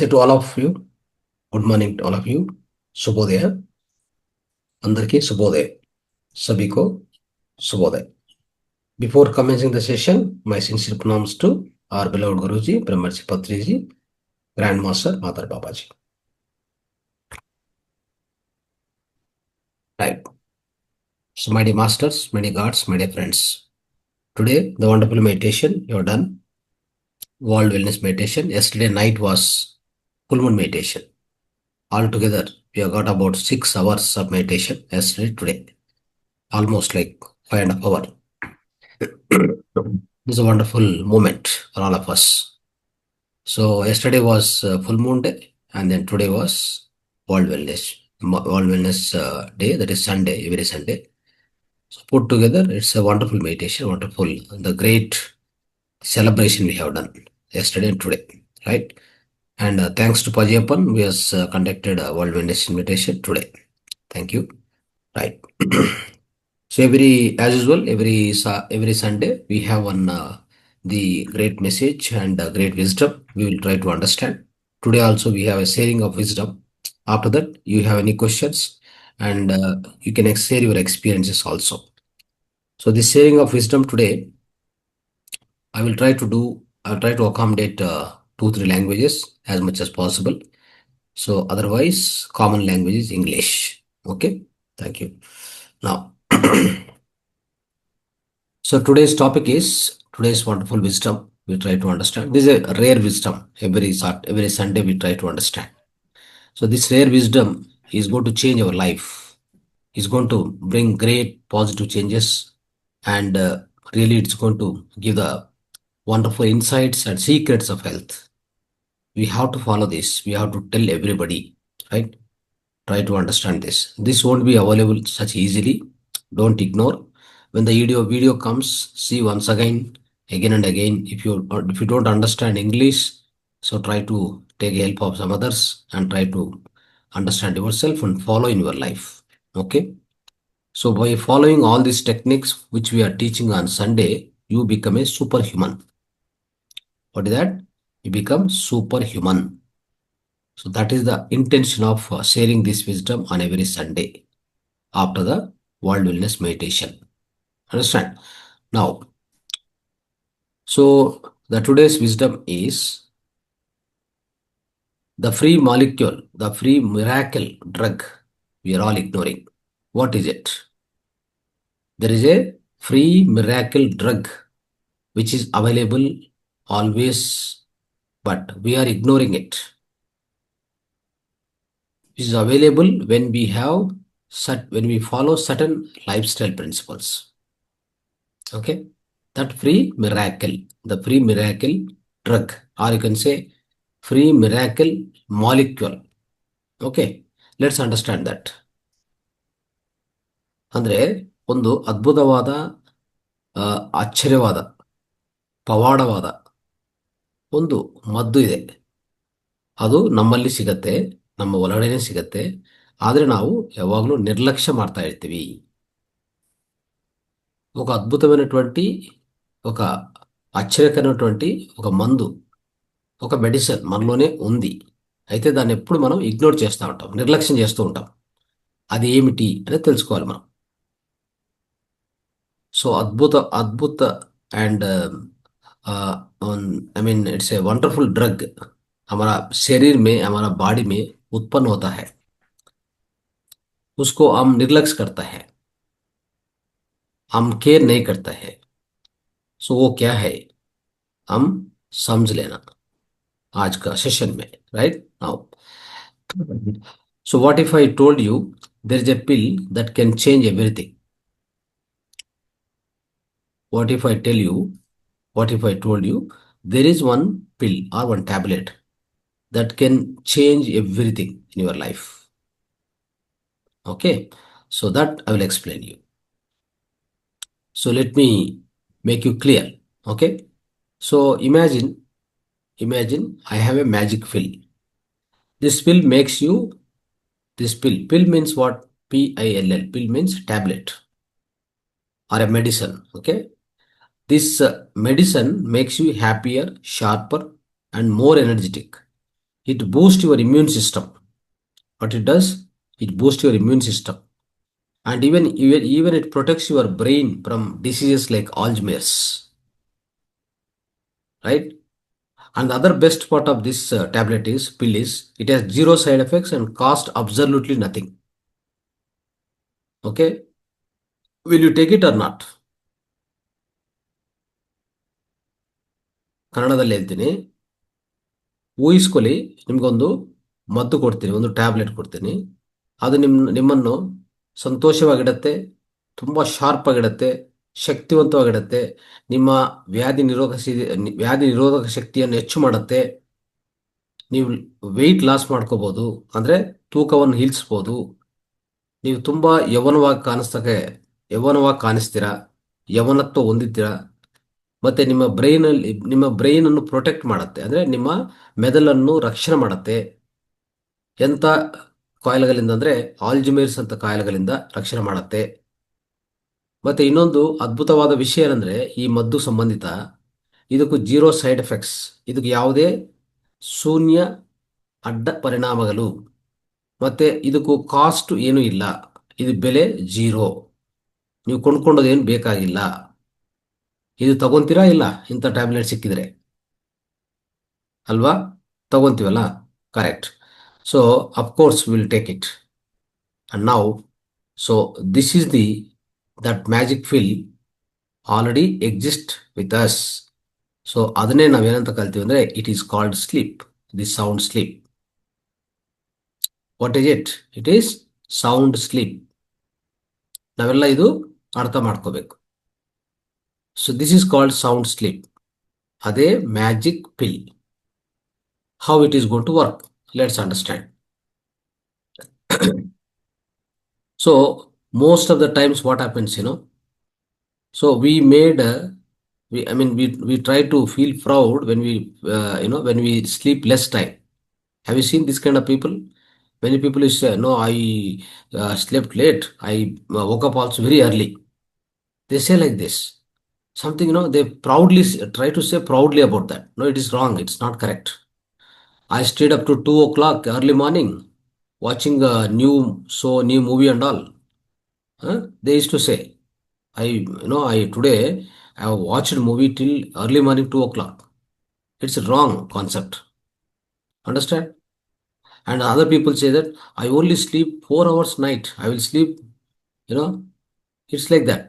Namaste to all of you. Good morning to all of you. Shubhodaya. Andarki Shubhodaya. Sabiko Shubhodaya. Before commencing the session, my sincere pranams to our beloved Guruji, Brahmarshi Patriji, Grandmaster Matar Babaji. Right. So, my dear masters, my dear gods, my dear friends, today the wonderful meditation you have done, World Wellness Meditation. Yesterday night was full moon meditation. Altogether, we have got about 6 hours of meditation yesterday, today. Almost like 5.5 hours. This is a wonderful moment for all of us. So yesterday was full moon day, and then today was World Wellness Day. That is Sunday, every Sunday. So put together, it's a wonderful meditation, wonderful, the great celebration we have done yesterday and today, right? And thanks to Pajapan, we has conducted a World Wellness meditation today. Thank you. Right. So as usual, every Sunday we have one the great message and great wisdom. We will try to understand. Today also we have a sharing of wisdom. After that, you have any questions, and you can share your experiences also. So this sharing of wisdom today, I will try to do. I'll try to accommodate 2-3 languages as much as possible. So otherwise, common language is English. Okay. Thank you. Now. So today's topic is today's wonderful wisdom. We try to understand. This is a rare wisdom. Every Sunday we try to understand. So this rare wisdom is going to change our life. It's going to bring great positive changes, and really it's going to give the wonderful insights and secrets of health. We have to follow this. We have to tell everybody, right? Try to understand this. This won't be available such easily. Don't ignore. When the video comes, see once again and again. If you don't understand English, so try to take help of some others and try to understand yourself and follow in your life. Okay. So by following all these techniques which we are teaching on Sunday, you become a superhuman. What is that? You become superhuman. So that is the intention of sharing this wisdom on every Sunday after the World Wellness Meditation. Understand? Now, so the today's wisdom is the free molecule, the free miracle drug we are all ignoring. What is it? There is a free miracle drug which is available always, but we are ignoring it. It is available when we follow certain lifestyle principles. Okay, that free miracle, the free miracle drug, or you can say free miracle molecule. Okay, let's understand that. ಅಂದ್ರೆ ಒಂದು ಅದ್ಭುತವಾದ ಆಶ್ಚರ್ಯವಾದ ಪವಾಡವಾದ ಒಂದು ಮದ್ದು ಇದೆ. ಅದು ನಮ್ಮಲ್ಲಿ ಸಿಗತ್ತೆ, ನಮ್ಮ ಒಳಗಡೆನೆ ಸಿಗತ್ತೆ. ಆದರೆ ನಾವು ಯಾವಾಗಲೂ ನಿರ್ಲಕ್ಷ್ಯ ಮಾಡ್ತಾ ಇರ್ತೀವಿ. ఒక అద్భుతమైనటువంటి ఒక ఆశ్చర్యకరమైనటువంటి ఒక మందు, ఒక మెడిసిన్ మనలోనే ఉంది. అయితే దాన్ని ఎప్పుడు మనం ఇగ్నోర్ చేస్తూ ఉంటాం, నిర్లక్ష్యం చేస్తూ ఉంటాం. అది ఏమిటి అనేది తెలుసుకోవాలి మనం. సో అద్భుత and I mean it's a wonderful drug हमारा शरीर में, हमारा बॉडी में उत्पन्न होता है. उसको हम निर्लक्ष्य करता है, हम केयर नहीं करता है. सो वो क्या है, हम समझ लेना आज का सेशन में. Right now, so what if I told you there is a pill that can change everything. What if I tell you, what if I told you there is one pill or one tablet that can change everything in your life? Okay, so that I will explain you. So let me make you clear. Okay, so imagine I have a magic pill. This pill makes you, this pill means what? Pill. Pill means tablet or a medicine. Okay, this medicine makes you happier, sharper, and more energetic. It boosts your immune system. What it does? It boosts your immune system. And even it protects your brain from diseases like Alzheimer's, right? And the other best part of this tablet is pill is it has zero side effects and cost absolutely nothing. Okay, will you take it or not? ಕನ್ನಡದಲ್ಲಿ ಹೇಳ್ತೀನಿ, ಊಹಿಸ್ಕೊಳ್ಳಿ, ನಿಮ್ಗೊಂದು ಮದ್ದು ಕೊಡ್ತೀನಿ, ಒಂದು tablet ಕೊಡ್ತೀನಿ. ಅದು ನಿಮ್ಮನ್ನು ಸಂತೋಷವಾಗಿಡುತ್ತೆ, ತುಂಬ ಶಾರ್ಪ್ ಆಗಿಡುತ್ತೆ, ಶಕ್ತಿವಂತವಾಗಿಡುತ್ತೆ, ನಿಮ್ಮ ವ್ಯಾಧಿ ನಿರೋಧಕ ಶಕ್ತಿಯನ್ನು ಹೆಚ್ಚು ಮಾಡುತ್ತೆ. ನೀವು ವೆಯ್ಟ್ ಲಾಸ್ ಮಾಡ್ಕೋಬಹುದು, ಅಂದರೆ ತೂಕವನ್ನು ಇಳಿಸ್ಬೋದು. ನೀವು ತುಂಬ ಯೌವನವಾಗಿ ಕಾಣಿಸ್ತೀರಾ, ಯೌವನತ್ವ ಹೊಂದಿದ್ದೀರಾ. ಮತ್ತು ನಿಮ್ಮ ಬ್ರೈನನ್ನು ಪ್ರೊಟೆಕ್ಟ್ ಮಾಡುತ್ತೆ, ಅಂದರೆ ನಿಮ್ಮ ಮೆದುಳನ್ನು ರಕ್ಷಣೆ ಮಾಡುತ್ತೆ. ಎಂಥ ಕಾಯಿಲೆಗಳಿಂದ ಅಂದರೆ ಆಲ್ಜಿಮೇರ್ಸ್ ಅಂತ ಕಾಯಿಲೆಗಳಿಂದ ರಕ್ಷಣೆ ಮಾಡುತ್ತೆ. ಮತ್ತು ಇನ್ನೊಂದು ಅದ್ಭುತವಾದ ವಿಷಯ ಏನಂದರೆ ಈ ಮದ್ದು ಸಂಬಂಧಿತ ಇದಕ್ಕೂ ಜೀರೋ ಸೈಡ್ ಎಫೆಕ್ಟ್ಸ್, ಇದಕ್ಕೆ ಯಾವುದೇ ಶೂನ್ಯ ಅಡ್ಡ ಪರಿಣಾಮಗಳು, ಮತ್ತು ಇದಕ್ಕೂ ಕಾಸ್ಟ್ ಏನೂ ಇಲ್ಲ. ಇದು ಬೆಲೆ ಜೀರೋ, ನೀವು ಕೊಂಡ್ಕೊಂಡೋದೇನು ಬೇಕಾಗಿಲ್ಲ. ಇದು ತಗೊಂತೀರಾ ಇಲ್ಲ ಇಂಥ ಟ್ಯಾಬ್ಲೆಟ್ ಸಿಕ್ಕಿದ್ರೆ? ಅಲ್ವಾ, ತಗೊಂತೀವಲ್ಲ, correct. So of course will take it. And now, so this is that magic pill already exist with us. So ಅದನ್ನೇ ನಾವೇನಂತ ಕಲ್ತೀವಿ ಅಂದರೆ it is called sleep, the sound sleep. What is it? It is sound sleep. ನಾವೆಲ್ಲ ಇದು ಅರ್ಥ ಮಾಡ್ಕೋಬೇಕು. So this is called sound sleep. ಅದೇ magic pill. How it is going to work? Let's understand. So most of the times what happens, so we try to feel proud when when we sleep less time. Have you seen this kind of people? Many people is say, no, I slept late, I woke up also very early. They say like this something, they proudly try to say proudly about that. No, it is wrong, it's not correct. I stayed up to 2 o'clock early morning watching a new movie and all. They used to say, I today I have watched movie till early morning 2 o'clock. It's a wrong concept. Understand? And other people say that I only sleep 4 hours night. I will sleep, it's like that.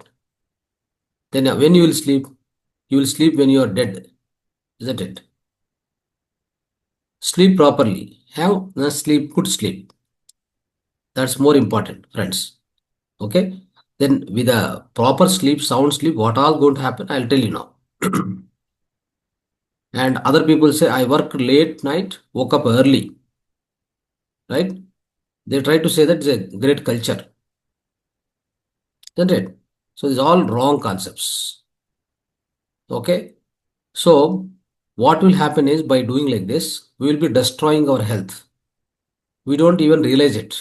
Then when you will sleep? You will sleep when you are dead, isn't it? Sleep properly. Have good sleep. That's more important, friends. Okay? Then with a proper sleep, sound sleep, what all going to happen? I'll tell you now. And other people say, I worked late night, woke up early. Right? They try to say that it's a great culture. Isn't it? So these are all wrong concepts. Okay? So what will happen is by doing like this, we will be destroying our health. We don't even realize it.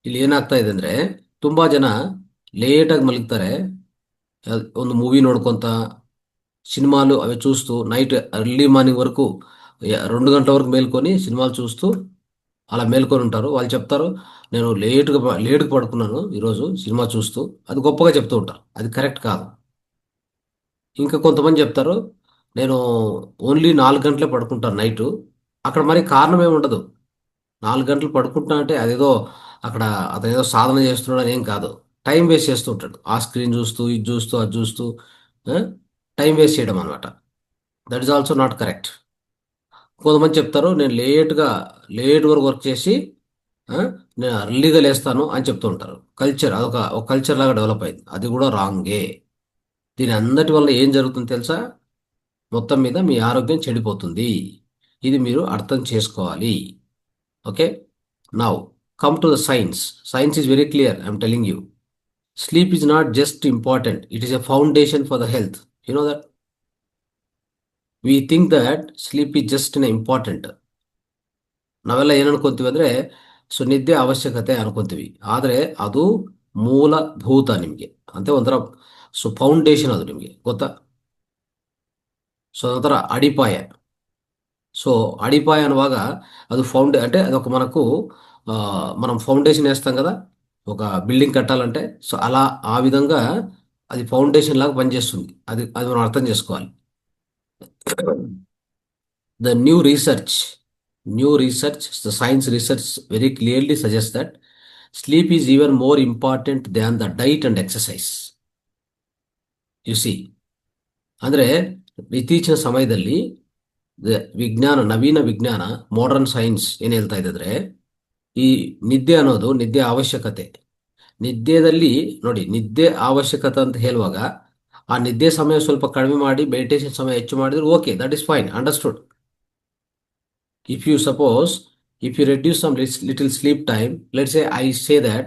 ಇಲ್ಲಿ ಏನಾಗ್ತಾ ಇದೆ ಅಂದರೆ ತುಂಬ ಜನ ಲೇಟಾಗಿ ಮಲಗ್ತಾರೆ, ಒಂದು movie ನೋಡ್ಕೊತ, సినిమాలు అవి చూస్తూ నైట్ ఎర్లీ మార్నింగ్ వరకు 2 గంటల వరకు మేల్కొని సినిమాలు చూస్తూ అలా మేల్కొని ఉంటారు. వాళ్ళు చెప్తారు, నేను లేటుగా పడుకున్నాను ఈరోజు సినిమా చూస్తూ. అది గొప్పగా చెప్తూ ఉంటారు. అది కరెక్ట్ కాదు. ఇంకా కొంతమంది చెప్తారు, నేను ఓన్లీ 4 గంటలే పడుకుంటాను నైటు. అక్కడ మరి కారణం ఏమి ఉండదు. 4 గంటలు పడుకుంటున్నా అంటే అదేదో అక్కడ అతను ఏదో సాధన చేస్తున్నాడు అని ఏం కాదు. టైం వేస్ట్ చేస్తూ ఉంటాడు. ఆ స్క్రీన్ చూస్తూ, ఇది చూస్తూ, అది చూస్తూ టైం వేస్ట్ చేయడం అనమాట. That is also not correct. కొంతమంది చెప్తారు, నేను లేట్ వరకు వర్క్ చేసి నేను అర్లీగా లేస్తాను అని చెప్తూ ఉంటారు. కల్చర్ ఒక కల్చర్ లాగా డెవలప్ అయింది. అది కూడా రాంగే. దీని అందటి వల్ల ఏం జరుగుతుందో తెలుసా? మొత్తం మీద మీ ఆరోగ్యం చెడిపోతుంది. ఇది మీరు అర్థం చేసుకోవాలి. Okay, now come to the science. Science is very clear, I'm telling you. Sleep is not just important, it is a foundation for the health. You know that? We think that sleep is just an important. ನಾವೆಲ್ಲ ಏನು ಅನ್ಕೊಂತೀವಿ ಅಂದರೆ so ನಿದ್ದೆ ಅವಶ್ಯಕತೆ ಅನ್ಕೊಂತೀವಿ. ಆದರೆ ಅದು ಮೂಲಭೂತ ನಿಮಗೆ, ಅಂತ ಒಂಥರ ಸೊ ಫೌಂಡೇಶನ್ ಅದು ನಿಮಗೆ ಗೊತ್ತಾ? ಸೊ ಅದರ ಅಡಿಪಾಯ. సో అడిపాయ అనుವಾಗ అది అంటే అదొక మనకు ఆ, మనం ఫౌండేషన్ వేస్తాం కదా ఒక బిల్డింగ్ కట్టాలంటే. సో అలా ఆ విధంగా అది ఫౌండేషన్ లాగా పనిచేస్తుంది. అది అది మనం అర్థం చేసుకోవాలి. The new research, the science research very clearly suggests that sleep is even more important than the diet and exercise. You see, ಅಂದ್ರೆ ಇತ್ತೀಚಿನ ಸಮಯದಲ್ಲಿ ನವೀನ ವಿಜ್ಞಾನ, ಮಾಡರ್ನ್ ಸೈನ್ಸ್ ಏನ್ ಹೇಳ್ತಾ ಇದೆ ಅಂದ್ರೆ, ಈ ನಿದ್ದೆ ಅನ್ನೋದು, ನಿದ್ದೆ ಅವಶ್ಯಕತೆ, ನಿದ್ದೆದಲ್ಲಿ ನೋಡಿ, ನಿದ್ದೆ ಅವಶ್ಯಕತೆ ಅಂತ ಹೇಳುವಾಗ ಆ ನಿದ್ದೆ ಸಮಯ ಸ್ವಲ್ಪ ಕಡಿಮೆ ಮಾಡಿ ಮೆಡಿಟೇಷನ್ ಸಮಯ ಹೆಚ್ಚು ಮಾಡಿದ್ರೆ okay, that is fine, understood. If you suppose, if you reduce some little sleep time, let's say I say that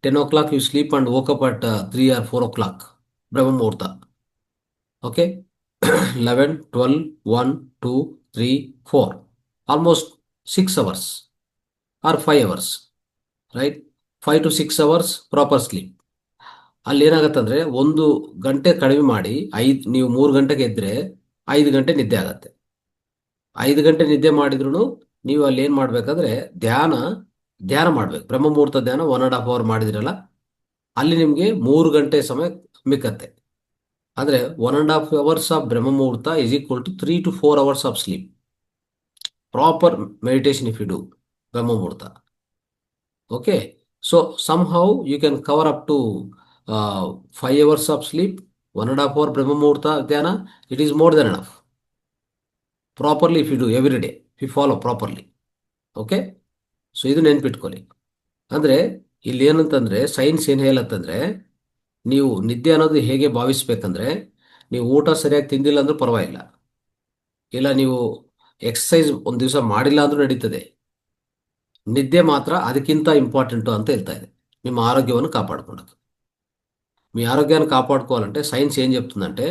10 o'clock you sleep and woke up at 3 or 4 o'clock, Brahma Muhurta. Okay? 11, 12, 1, 2, 3, 4. Almost 6 hours or 5 hours, right? 5 to 6 hours proper sleep. ಅಲ್ಲಿ ಏನಾಗತ್ತಂದ್ರೆ 1 ಗಂಟೆ ಕಡಿಮೆ ಮಾಡಿ ನೀವು 3 ಗಂಟೆಗೆ ಎದ್ರೆ 5 ಗಂಟೆ ನಿದ್ದೆ ಆಗತ್ತೆ. 5 ಗಂಟೆ ನಿದ್ದೆ ಮಾಡಿದ್ರು ನೀವು ಅಲ್ಲಿ ಏನ್ ಮಾಡ್ಬೇಕಂದ್ರೆ ಧ್ಯಾನ ಧ್ಯಾನ ಮಾಡ್ಬೇಕು. ಬ್ರಹ್ಮ ಮುಹೂರ್ತ ಧ್ಯಾನ 1.5 ಅವರ್ ಮಾಡಿದಿರಲ್ಲ, ಅಲ್ಲಿ ನಿಮ್ಗೆ 3 ಗಂಟೆ ಸಮಯ ಮಿಕ್ಕತ್ತೆ. ಅಂದ್ರೆ 1.5 hours of Brahma muhurta is equal to 3 to 4 hours of sleep. Proper meditation if you do Brahma muhurta. Okay, so somehow you can cover up to 5 hours of sleep, 1.5 hour Brahma muhurta ಧ್ಯಾನ. It is more than enough. Properly if you do every day, if you follow properly. Okay, so ಇದು ನೆನ್ಪಿಟ್ಕೊಳ್ಳಿ. ಅಂದ್ರೆ ಇಲ್ಲಿ ಏನಂತಂದ್ರೆ science ಏನ್ ಹೇಳತ್ತಂದ್ರೆ, ನೀವು ನಿದ್ದೆ ಅನ್ನೋದು ಹೇಗೆ ಭಾವಿಸ್ಬೇಕಂದ್ರೆ, ನೀವು ಊಟ ಸರಿಯಾಗಿ ತಿಂದಿಲ್ಲ ಅಂದ್ರೂ ಪರವಾಗಿಲ್ಲ, ಇಲ್ಲ ನೀವು ಎಕ್ಸಸೈಸ್ ಒಂದು ದಿವಸ ಮಾಡಿಲ್ಲ ಅಂದ್ರೂ ನಡೀತದೆ, ನಿದ್ದೆ ಮಾತ್ರ ಅದಕ್ಕಿಂತ ಇಂಪಾರ್ಟೆಂಟು ಅಂತ ಹೇಳ್ತಾ ಇದೆ. ನಿಮ್ಮ ఆరోగ్యವನ್ನು కాపాడుకోవడానికి, మీ ఆరోగ్యాన్ని కాపాడుకోవాలంటే సైన్స్ ఏం చెప్తుందంటే,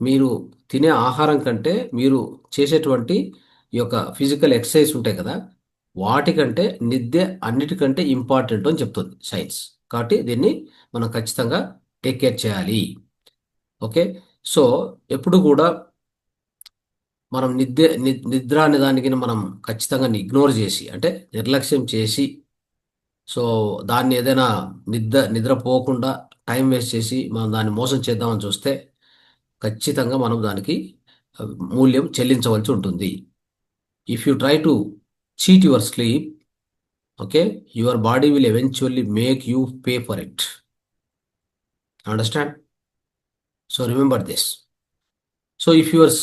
మీరు తినే ఆహారం కంటే మీరు చేసేటువంటి ఈ యొక్క ఫిజికల్ ఎక్సర్సైజ్ ఉంటాయి కదా, వాటికంటే నిద్ర అన్నిటికంటే ఇంపార్టెంట్ అని చెప్తుంది సైన్స్. కాబట్టి దీన్ని మనం ఖచ్చితంగా టేక్ కేర్ చేయాలి. ఓకే, సో ఎప్పుడు కూడా మనం నిద్ర అనే దానికి మనం ఖచ్చితంగా ఇగ్నోర్ చేసి, అంటే నిర్లక్ష్యం చేసి, సో దాన్ని ఏదైనా నిద్రపోకుండా టైం వేస్ట్ చేసి మనం దాన్ని మోసం చేద్దామని చూస్తే ఖచ్చితంగా మనం దానికి ఆ, మూల్యం చెల్లించవలసి ఉంటుంది. If you try to cheat your sleep, okay, your body will eventually make you pay for it. Understand? So remember this. So if your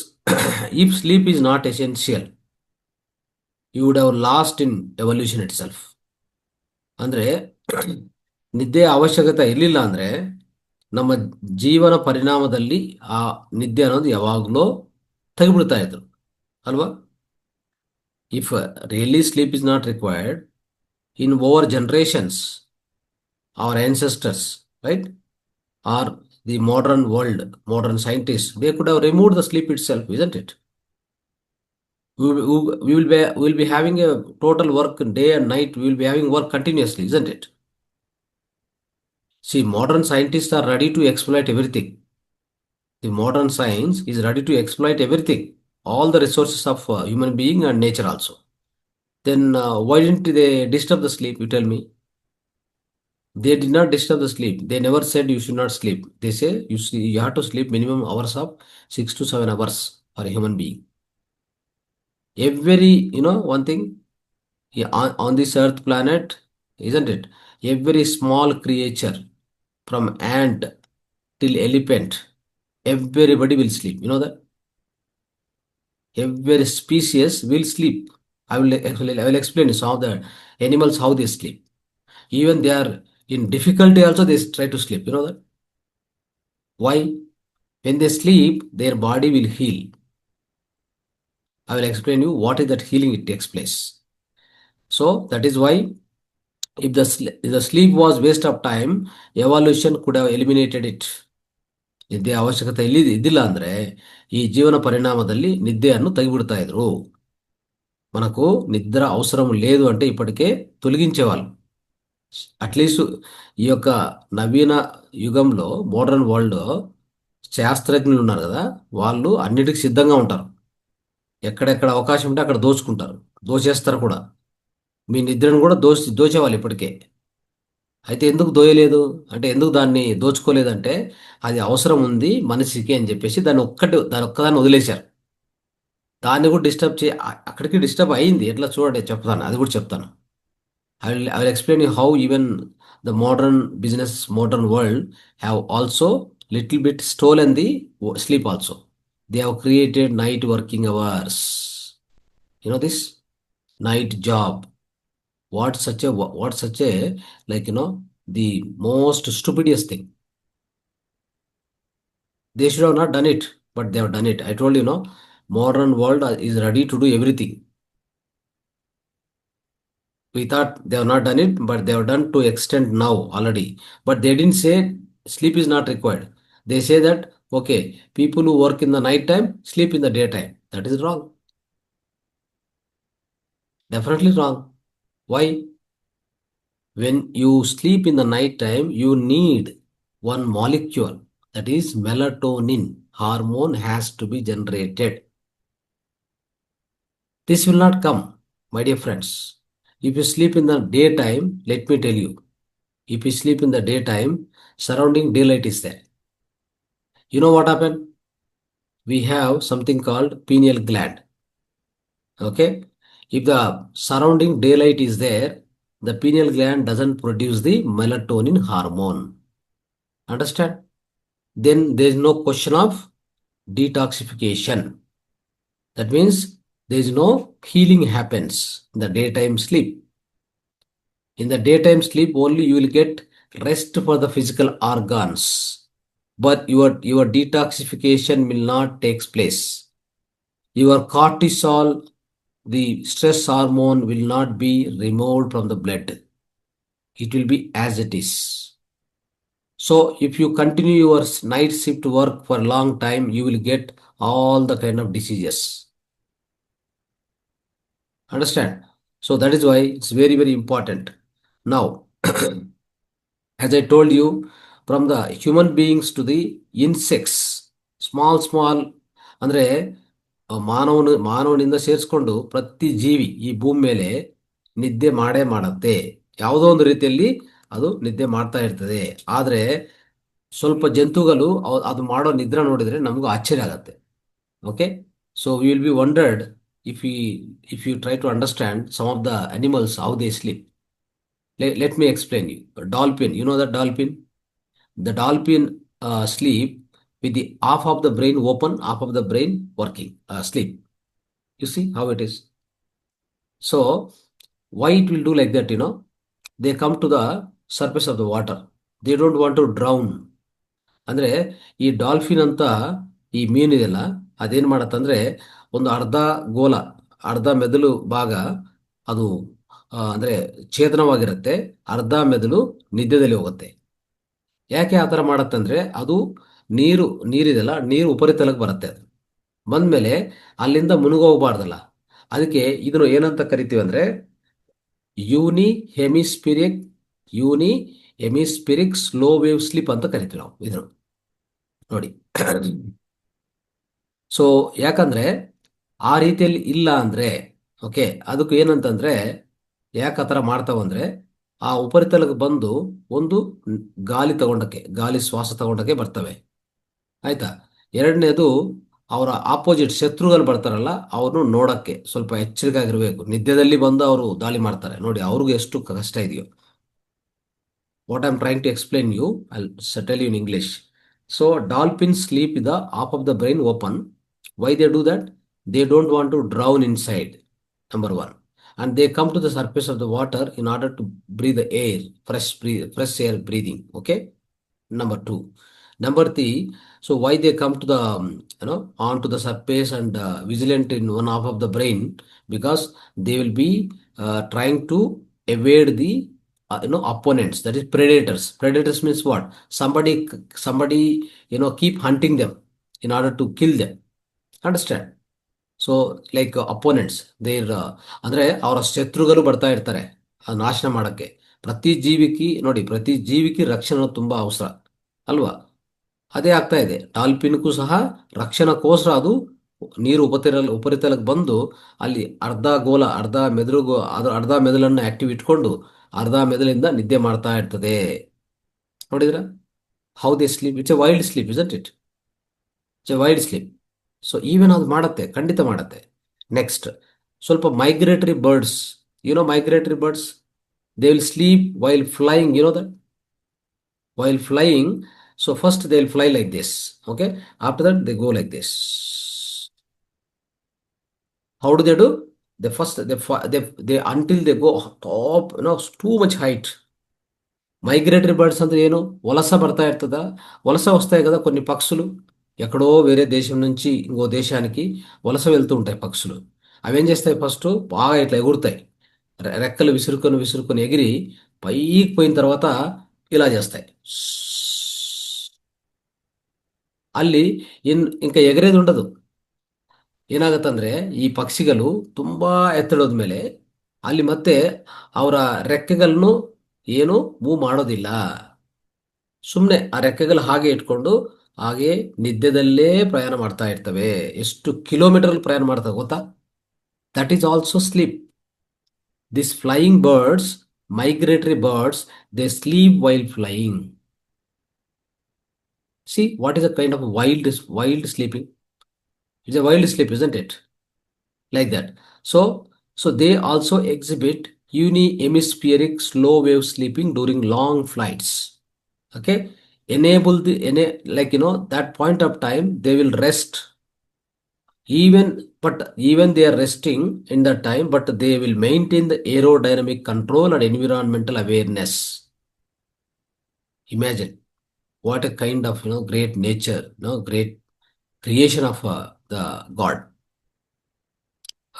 if sleep is not essential, you would have lost in evolution itself. ಅಂದ್ರೆ ನಿದ್ದೆ ಅವಶ್ಯಕತೆ ಇರಲಿಲ್ಲ ಅಂದ್ರೆ ನಮ್ಮ ಜೀವನ ಪರಿಣಾಮದಲ್ಲಿ ಆ ನಿದ್ದೆ ಅನ್ನೋದು ಯಾವಾಗಲೂ ತೆಗೆದ್ಬಿಡ್ತಾ ಇದ್ರು ಅಲ್ವಾ? If really sleep is not required in over generations, our ancestors, right, or the modern world, modern scientists, they could have removed the sleep itself, isn't it? We will be having a total work day and night. We will be having work continuously, isn't it? See, modern scientists are ready to exploit everything. The modern science is ready to exploit everything, all the resources of human being and nature also. Then why didn't they disturb the sleep? You tell me. They did not disturb the sleep. They never said you should not sleep. They say you have to sleep minimum hours of 6 to 7 hours for a human being. Every, one thing, yeah, on this earth planet, isn't it? Every small creature, from ant till elephant, everybody will sleep. You know that? Every species will sleep. I will explain some of the animals how they sleep. Even they are in difficulty also, they try to sleep. You know that? Why? When they sleep, their body will heal. I will explain you what is that healing it takes place. So that is why, if the sleep was waste of time, evolution could have eliminated it. ನಿದ್ದೆ ಅವಶ್ಯಕತೆ ಇದ್ದಿಲ್ಲ ಅಂದ್ರೆ ಈ ಜೀವನ పరిణామದಲ್ಲಿ నిద్రను తెగిಬಿಡ್ತಾ ఇದ್ರು. మనకు నిద్ర అవసరం లేదు అంటే ఇప్పటికే తొలగించేవాళ్ళు. అట్లీస్ట్ ఈ యొక్క నవీన యుగంలో, మోడర్న్ వరల్డ్, శాస్త్రజ్ఞులు ఉన్నారు కదా, వాళ్ళు అన్నిటికీ సిద్ధంగా ఉంటారు. ఎక్కడెక్కడ అవకాశం ఉంటే అక్కడ దోచుకుంటారు, దోచేస్తారు కూడా. మీ నిద్రను కూడా దోచేవాళ్ళు ఇప్పటికే. అయితే ఎందుకు దోయలేదు అంటే, ఎందుకు దాన్ని దోచుకోలేదంటే, అది అవసరం ఉంది మనిషికి అని చెప్పేసి దాని ఒక్కదాన్ని వదిలేశారు. దాన్ని కూడా అక్కడికి డిస్టర్బ్ అయింది. ఎట్లా చూడండి చెప్తాను, అది కూడా చెప్తాను. I will explain you how even the modern world have also little bit stolen the sleep also. They have created night working hours. You know this night job. What such a, like, the most stupidest thing. They should have not done it, but they have done it. I told you, modern world is ready to do everything. We thought they have not done it, but they have done to extent now already. But they didn't say sleep is not required. They say that, okay, people who work in the night time sleep in the daytime. That is wrong. Definitely wrong. Why? When you sleep in the night time, you need one molecule, that is melatonin hormone has to be generated. This will not come, my dear friends. If you sleep in the daytime, let me tell you, if you sleep in the daytime, surrounding daylight is there. You know what happened? We have something called pineal gland. Okay? If the surrounding daylight is there, the pineal gland doesn't produce the melatonin hormone. Understand? Then there is no question of detoxification. That means there is no healing happens in the daytime sleep. In the daytime sleep, only you will get rest for the physical organs, but your detoxification will not take place. Your cortisol, the stress hormone, will not be removed from the blood. It will be as it is. So if you continue your night shift work for a long time, you will get all the kind of diseases. Understand? So that is why it's very, very important. Now, as I told you, from the human beings to the insects, small ಅಂದ್ರೆ ಮಾನವನಿಂದ ಸೇರಿಸ್ಕೊಂಡು ಪ್ರತಿ ಜೀವಿ ಈ ಭೂಮಿ ಮೇಲೆ ನಿದ್ದೆ ಮಾಡತ್ತೆ. ಯಾವುದೋ ಒಂದು ರೀತಿಯಲ್ಲಿ ಅದು ನಿದ್ದೆ ಮಾಡ್ತಾ ಇರ್ತದೆ. ಆದ್ರೆ ಸ್ವಲ್ಪ ಜಂತುಗಳು ಅದು ಮಾಡೋ ನಿದ್ರೆ ನೋಡಿದ್ರೆ ನಮಗೂ ಆಶ್ಚರ್ಯ ಆಗತ್ತೆ. Okay, so we will be wondered if you try to understand some of the animals how they sleep. Let me explain you. Dolphin, you know the dolphin? The dolphin sleep with the half of the brain open, half of the brain working, sleep. You see how it is? So why it will do like that? They come to the surface of the water. They don't want to drown. ಅಂದ್ರೆ ಈ dolphin ಅಂತ ಈ ಮೀನಿದೆಲ್ಲ, ಅದೇನ್ ಮಾಡತ್ತಂದ್ರೆ, ಒಂದು ಗೋಲ ಅರ್ಧ ಮೆದುಳು ಭಾಗ ಅದು ಅಂದ್ರೆ ಛೇದನವಾಗಿರುತ್ತೆ, ಅರ್ಧ ಮೆದುಳು ನಿದ್ದೆದಲ್ಲಿ ಹೋಗುತ್ತೆ. ಯಾಕೆ ಆ ಥರ ಮಾಡತ್ತಂದ್ರೆ, ಅದು ನೀರಿದೆಲ್ಲ, ನೀರು ಉಪರಿತಲಕ್ಕೆ ಬರುತ್ತೆ. ಅದು ಬಂದ್ಮೇಲೆ ಅಲ್ಲಿಂದ ಮುಳುಗೋಗ್ಬಾರ್ದಲ್ಲ, ಅದಕ್ಕೆ ಇದನ್ನು ಏನಂತ ಕರಿತೀವಿ ಅಂದ್ರೆ ಯೂನಿ ಹೆಮಿಸ್ಪಿರಿಕ್ ಯೂನಿ ಹೆಮಿಸ್ಪಿರಿಕ್ ಸ್ಲೋ ವೇವ್ ಸ್ಲೀಪ್ ಅಂತ ಕರಿತೀವಿ ನಾವು ಇದನ್ನು. ನೋಡಿ, ಸೊ ಯಾಕಂದ್ರೆ ಆ ರೀತಿಯಲ್ಲಿ ಇಲ್ಲ ಅಂದ್ರೆ, ಓಕೆ, ಅದಕ್ಕೆ ಏನಂತಂದ್ರೆ, ಯಾಕೆ ಆ ಥರ ಮಾಡ್ತಾವಂದ್ರೆ, ಆ ಉಪರಿತಲಕ್ಕೆ ಬಂದು ಒಂದು ಗಾಳಿ ಶ್ವಾಸ ತಗೊಂಡಕ್ಕೆ ಬರ್ತವೆ. ಆಯ್ತಾ? ಎರಡನೇದು, ಅವರ ಆಪೋಸಿಟ್ ಶತ್ರುಗಳು ಬರ್ತಾರಲ್ಲ, ಅವ್ರನ್ನು ನೋಡಕ್ಕೆ ಸ್ವಲ್ಪ ಎಚ್ಚರಿಕೆ ಆಗಿರ್ಬೇಕು. ನಿದ್ದೆದಲ್ಲಿ ಬಂದು ಅವರು ದಾಳಿ ಮಾಡ್ತಾರೆ ನೋಡಿ, ಅವ್ರಿಗೂ ಎಷ್ಟು ಕಷ್ಟ ಇದೆಯೋ. What I'm trying to explain you, I'll tell you in English. So dolphins sleep with the half of the brain open. Why they do that? They don't want to drown inside, number one. And they come to the surface of the water in order to breathe the air, fresh air breathing. Okay? Number two. Number three, so why they come to the, onto the surface and vigilant in one half of the brain? Because they will be trying to evade the opponents, that is predators. Predators means what? Somebody keep hunting them in order to kill them. Understand? So like opponents, there ಅಂದ್ರೆ ಅವರ ಶತ್ರುಗಳು ಬರ್ತಾ ಇರ್ತಾರೆ ನಾಶನ ಮಾಡಕ್ಕೆ. ಪ್ರತಿ ಜೀವಿಗೆ ರಕ್ಷಣೆ ತುಂಬಾ ಅವಸರ ಅಲ್ವಾ? ಅದೇ ಆಗ್ತಾ ಇದೆ ಡಾಲ್ಫಿನ್ಗೂ ಸಹ. ರಕ್ಷಣಕ್ಕೋಸ್ಕರ ಅದು ನೀರು ಉಪರಿತಲಕ್ಕೆ ಬಂದು ಅಲ್ಲಿ ಅರ್ಧ ಗೋಲ ಅರ್ಧ ಮೆದುಳನ್ನು ಆಕ್ಟಿವ್ ಇಟ್ಕೊಂಡು ಅರ್ಧ ಮೆದುಳಿಂದ ನಿದ್ದೆ ಮಾಡ್ತಾ ಇರ್ತದೆ. ನೋಡಿದ್ರ how they sleep? It's A wild sleep, isn't it? It's A wild sleep. So even ಅದು ಮಾಡತ್ತೆ, ಖಂಡಿತ ಮಾಡತ್ತೆ. ನೆಕ್ಸ್ಟ್, ಸ್ವಲ್ಪ migratory birds, migratory birds, they will sleep while flying, that while flying. So first they'll fly like this. Okay. After that they go like this. How do they do? They first they until they go top, too much height. Migratory birds అంటే వలస పడతా ఇರ್ತదా, వలస వస్తాయి కదా కొన్ని పక్షులు, ఎక్కడో వేరే దేశం నుంచి ఇంకో దేశానికి వలస వెళ్తూ ఉంటాయి పక్షులు. అవి ఏం చేస్తాయి? ఫస్ట్ బాగా ఇట్లా ఎగురుతాయి, రెక్కలు విసురుకొని విసురుకొని ఎగిరి పైకి పోయిన తర్వాత ఇలా చేస్తాయి. ಅಲ್ಲಿ ఇంకా ಎಗರೇದು ఉండదు. ಏನಾಗತ್ತಂದ್ರೆ ಈ ಪಕ್ಷಿಗಳು ತುಂಬಾ ಎತ್ತರದ ಮೇಲೆ ಅಲ್ಲಿ ಮತ್ತೆ ಅವರ ರೆಕ್ಕೆಗಳನ್ನು ಏನು ಮೂವ್ ಮಾಡೋದಿಲ್ಲ. ಸುಮ್ಮನೆ ಆ ರೆಕ್ಕೆಗಳು ಹಾಗೆ ಇಟ್ಕೊಂಡು ಹಾಗೆ ನಿದ್ದೆದಲ್ಲೇ ಪ್ರಯಾಣ ಮಾಡ್ತಾ ಇರ್ತವೆ. ಎಷ್ಟು ಕಿಲೋಮೀಟರ್ ಪ್ರಯಾಣ ಮಾಡ್ತವೆ ಗೊತ್ತಾ? That is also sleep. This flying birds, migratory birds, they sleep while flying. See what is a kind of wild sleeping? It's a wild sleep, isn't it? Like that. So they also exhibit uni-hemispheric slow wave sleeping during long flights. Okay, that point of time they will rest. Even they are resting in that time, but they will maintain the aerodynamic control and environmental awareness. Imagine what a kind of great nature, great creation of the God.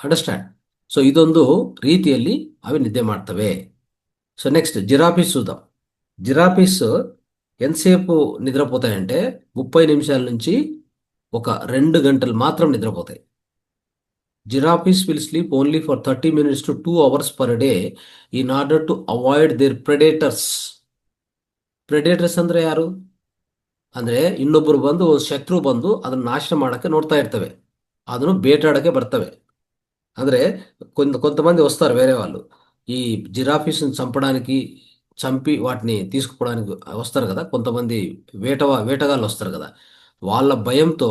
Understand? So ಇದೊಂದು ರೀತಿಯಲ್ಲಿ ಅవి నిద్ర ಮಾಡ್ತವೆ. So next giraffes చూద్దాం. Giraffes ఎంతసేపు నిద్రపోతాయంటే 30 నిమిషాల నుంచి ఒక 2 గంటలు మాత్రం నిద్రపోతాయి. Giraffes will sleep only for 30 minutes to 2 hours per day in order to avoid their predators. Predators ಅಂದ್ರೆ ಯಾರು ಅಂದ್ರೆ ಇನ್ನೊಬ್ಬರು ಬಂದು, ಶತ್ರು ಬಂದು ಅದನ್ನ ನಾಶ ಮಾಡಕ್ಕೆ ನೋಡ್ತಾ ಇರ್ತವೆ, ಅದನ್ನು ಬೇಟಾಡಕ್ಕೆ ಬರ್ತವೆ. ಅಂದ್ರೆ కొంతమంది వస్తారు వేరే వాళ్ళు ఈ జిరాఫీస్ని చంపి వాటిని తీసుకుపోవడానికి వస్తారు కదా, కొంతమంది వేటగాళ్ళు వస్తారు కదా. వాళ్ళ భయంతో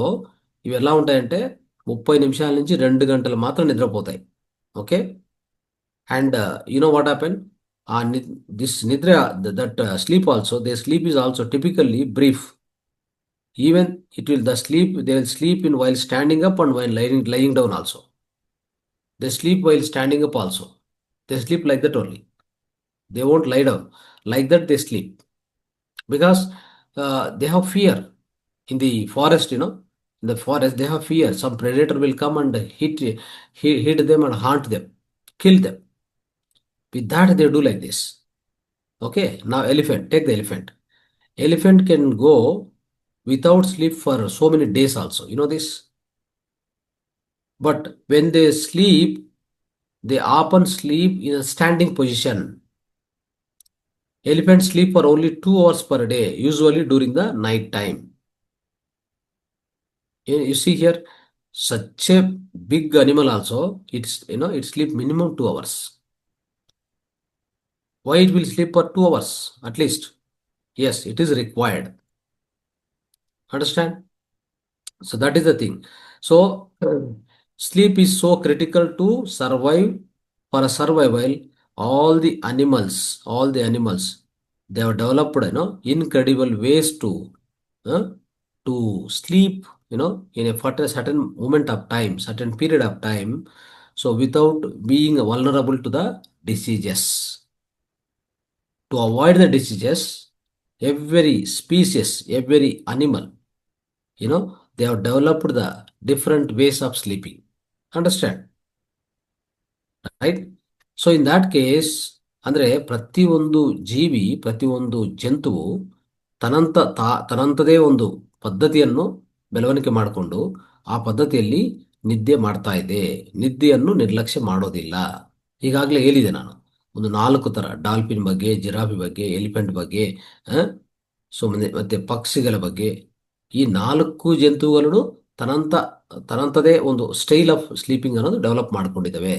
ఇవి ఎలా ఉంటాయంటే 30 నిమిషాల నుంచి 2 గంటలు మాత్రం నిద్రపోతాయి. Okay. And what happen? This నిద్ర, that sleep also, they sleep is also typically brief. Even they will sleep in while standing up and while lying down also. They sleep while standing up also. They sleep like that only. They won't lie down. Like that they sleep. Because they have fear. In the forest, in the forest they have fear. Some predator will come and hit them and haunt them, kill them. With that they do like this. Okay. Now elephant. Take the elephant. Elephant can go without sleep for so many days also. You know this? But when they sleep, they often sleep in a standing position. Elephants sleep for only 2 hours per day, usually during the night time. You see here, such a big animal also, it sleep minimum 2 hours. Why it will sleep for 2 hours at least? Yes, it is required. Understand? So that is the thing. So sleep is so critical to survive. For a survival, all the animals, they have developed incredible ways to sleep in a certain moment of time, certain period of time, so without being vulnerable to the diseases. To avoid the diseases, every species, every animal, they have developed the different ways of sleeping. Understand? Right? So in that case, ಅಂದ್ರೆ ಪ್ರತಿಯೊಂದು ಜೀವಿ, ಪ್ರತಿಯೊಂದು ಜಂತುವು ತನ್ನಂತದೇ ಒಂದು ಪದ್ಧತಿಯನ್ನು ಬೆಳವಣಿಗೆ ಮಾಡಿಕೊಂಡು ಆ ಪದ್ಧತಿಯಲ್ಲಿ ನಿದ್ದೆ ಮಾಡ್ತಾ ಇದೆ. ನಿದ್ದೆಯನ್ನು ನಿರ್ಲಕ್ಷ್ಯ ಮಾಡೋದಿಲ್ಲ. ಈಗಾಗಲೇ ಹೇಳಿದೆ ನಾನು ಒಂದು 4 ತರ, ಡಾಲ್ಫಿನ್ ಬಗ್ಗೆ, ಜಿರಾಫಿ ಬಗ್ಗೆ, ಎಲಿಫೆಂಟ್ ಬಗ್ಗೆ, ಸೊ ಮತ್ತೆ ಪಕ್ಷಿಗಳ ಬಗ್ಗೆ. ಈ 4 ಜಂತುಗಳನ್ನು ತನ್ನಂತ ತನ್ನಂಥದೇ ಒಂದು ಸ್ಟೈಲ್ ಆಫ್ ಸ್ಲೀಪಿಂಗ್ ಅನ್ನೋದು ಡೆವಲಪ್ ಮಾಡ್ಕೊಂಡಿದ್ದಾವೆ.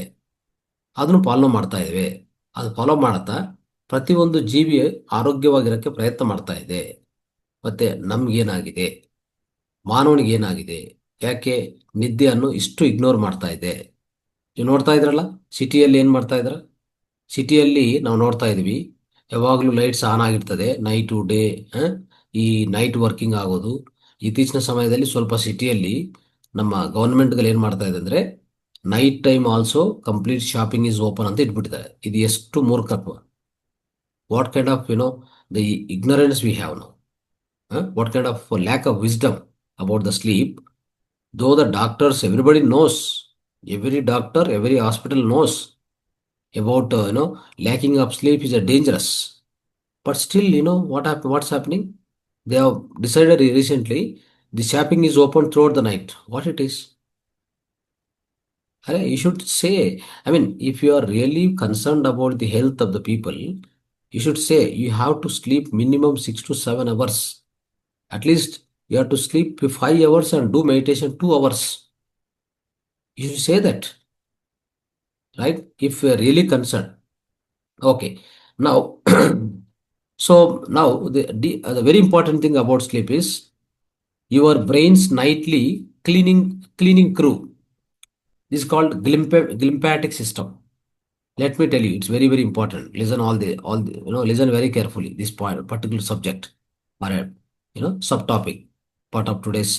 ಅದನ್ನು ಫಾಲೋ ಮಾಡ್ತಾ ಇದ್ದೇವೆ. ಅದು ಫಾಲೋ ಮಾಡ್ತಾ ಪ್ರತಿಯೊಂದು ಜೀವಿ ಆರೋಗ್ಯವಾಗಿರೋಕ್ಕೆ ಪ್ರಯತ್ನ ಮಾಡ್ತಾ ಇದೆ. ಮತ್ತೆ ನಮ್ಗೇನಾಗಿದೆ, ಮಾನವನಿಗೆ ಏನಾಗಿದೆ, ಯಾಕೆ ನಿದ್ದೆಯನ್ನು ಇಷ್ಟು ಇಗ್ನೋರ್ ಮಾಡ್ತಾ ಇದೆ? ನೀವು ನೋಡ್ತಾ ಇದ್ರಲ್ಲ, ಸಿಟಿಯಲ್ಲಿ ಏನು ಮಾಡ್ತಾ ಇದ್ರ? ಸಿಟಿಯಲ್ಲಿ ನಾವು ನೋಡ್ತಾ ಇದ್ವಿ, ಯಾವಾಗಲೂ ಲೈಟ್ಸ್ ಆನ್ ಆಗಿರ್ತದೆ, ನೈಟು ಡೇ. ಈ ನೈಟ್ ವರ್ಕಿಂಗ್ ಆಗೋದು. ಇತ್ತೀಚಿನ ಸಮಯದಲ್ಲಿ ಸ್ವಲ್ಪ ಸಿಟಿಯಲ್ಲಿ ನಮ್ಮ ಗೌರ್ಮೆಂಟ್ಗಳು ಏನು ಮಾಡ್ತಾ ಇದೆ ಅಂದರೆ, night time also complete shopping is open ಅಂತ ಇಟ್ಬಿಟ್ಟಿದ್ದಾರೆ. ಇದು ಎಷ್ಟು ಮೂರ್ಖತ್ವ! What kind of the ignorance we have now. What kind of lack of wisdom about the sleep? Though the doctors, everybody knows, every doctor, every hospital knows about lacking of sleep is a dangerous. But still, what's happening? They have decided recently the shopping is open throughout the night. What it is? You should say. I mean, if you are really concerned about the health of the people, you should say you have to sleep minimum 6 to 7 hours. At least you have to sleep 5 hours and do meditation 2 hours. You should say that, right? If you are really concerned. Okay. Now, so now the very important thing about sleep is your brain's nightly cleaning crew. This is called glymphatic system. Let me tell you, it's very, very important. Listen listen very carefully. This point, particular subject, or subtopic, part of today's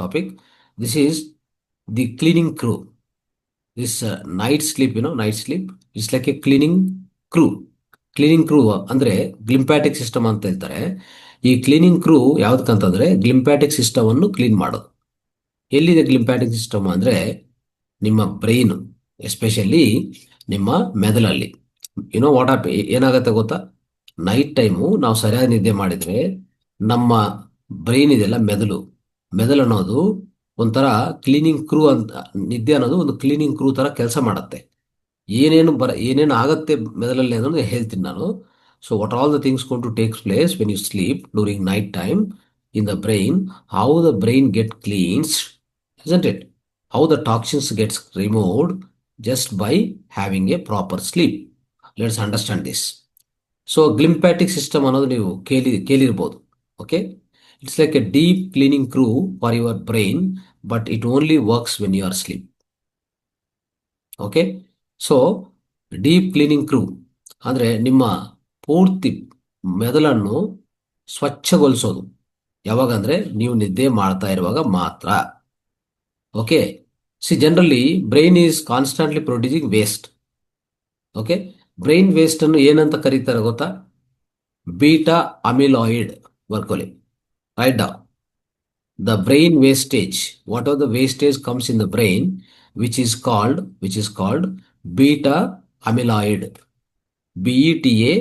topic. This is the cleaning crew. This night sleep, night sleep is like a cleaning crew. Cleaning crew ಅಂದ್ರೆ glymphatic system ಅಂತ ಹೇಳ್ತಾರೆ. ಈ cleaning crew ಯಾವ್ದಕ್ಕಂತಂದ್ರೆ glymphatic system ಅನ್ನು clean ಮಾಡೋದು. ಎಲ್ಲಿದೆ ಗ್ಲಿಂಪ್ಯಾಟಿಕ್ system ಅಂದ್ರೆ ನಿಮ್ಮ ಬ್ರೈನ್, ಎಸ್ಪೆಷಲಿ ನಿಮ್ಮ ಮೆದುಳಲ್ಲಿ. ವಾಟ್ ಏನಾಗುತ್ತೆ ಗೊತ್ತಾ? ನೈಟ್ ಟೈಮು ನಾವು ಸರಿಯಾಗಿ ನಿದ್ದೆ ಮಾಡಿದ್ರೆ ನಮ್ಮ ಬ್ರೈನ್ ಇದೆಲ್ಲ, ಮೆದುಳು ಅನ್ನೋದು ಒಂಥರ ಕ್ಲೀನಿಂಗ್ ಕ್ರೂ ಅಂತ. ನಿದ್ದೆ ಅನ್ನೋದು ಒಂದು ಕ್ಲೀನಿಂಗ್ ಕ್ರೂ ತರ ಕೆಲಸ ಮಾಡುತ್ತೆ. ಏನೇನು ಆಗತ್ತೆ ಮೆದುಳಲ್ಲಿ ಅನ್ನೋದು ಹೇಳ್ತೀನಿ ನಾನು. So what all the things going to takes place when you sleep during night time in the brain, how the brain get cleanse, isn't it? How the toxins gets removed just by having a proper sleep. Let's understand this. So glymphatic system ಅನ್ನೋದು ನೀವು ಕೇಳಿರ್ಬೋದು. Okay, it's like a deep cleaning crew for your brain, but it only works when you are asleep. Okay, so deep cleaning crew ಅಂದ್ರೆ ನಿಮ್ಮ ಪೂರ್ತಿ ಮೆದುಳನ್ನು ಸ್ವಚ್ಛಗೊಳಿಸೋದು. ಯಾವಾಗಂದ್ರೆ ನೀವು ನಿದ್ದೆ ಮಾಡ್ತಾ ಇರುವಾಗ ಮಾತ್ರ. Okay, see, generally brain is constantly producing waste. Okay, brain waste ಅನ್ನು ಏನಂತ ಕರೀತಾರೆ ಗೊತ್ತಾ? Beta amyloid. ಬರ್ಕೊಳ್ಳಿ, write down. The brain wastage, whatever the wastage comes in the brain, which is called beta amyloid. BETA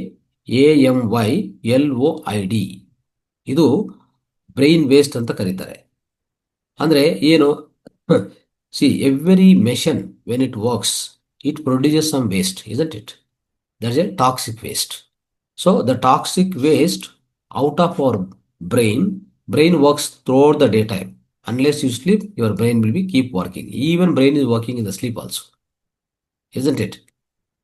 AMYLOID. ಇದು brain waste ಅಂತ ಕರೀತಾರೆ. ಅಂದ್ರೆ ಏನು? See, every machine, when it works, it produces some waste, isn't it? That's a toxic waste. So the toxic waste out of our brain works throughout the daytime. Unless you sleep, your brain will be keep working. Even brain is working in the sleep also, isn't it?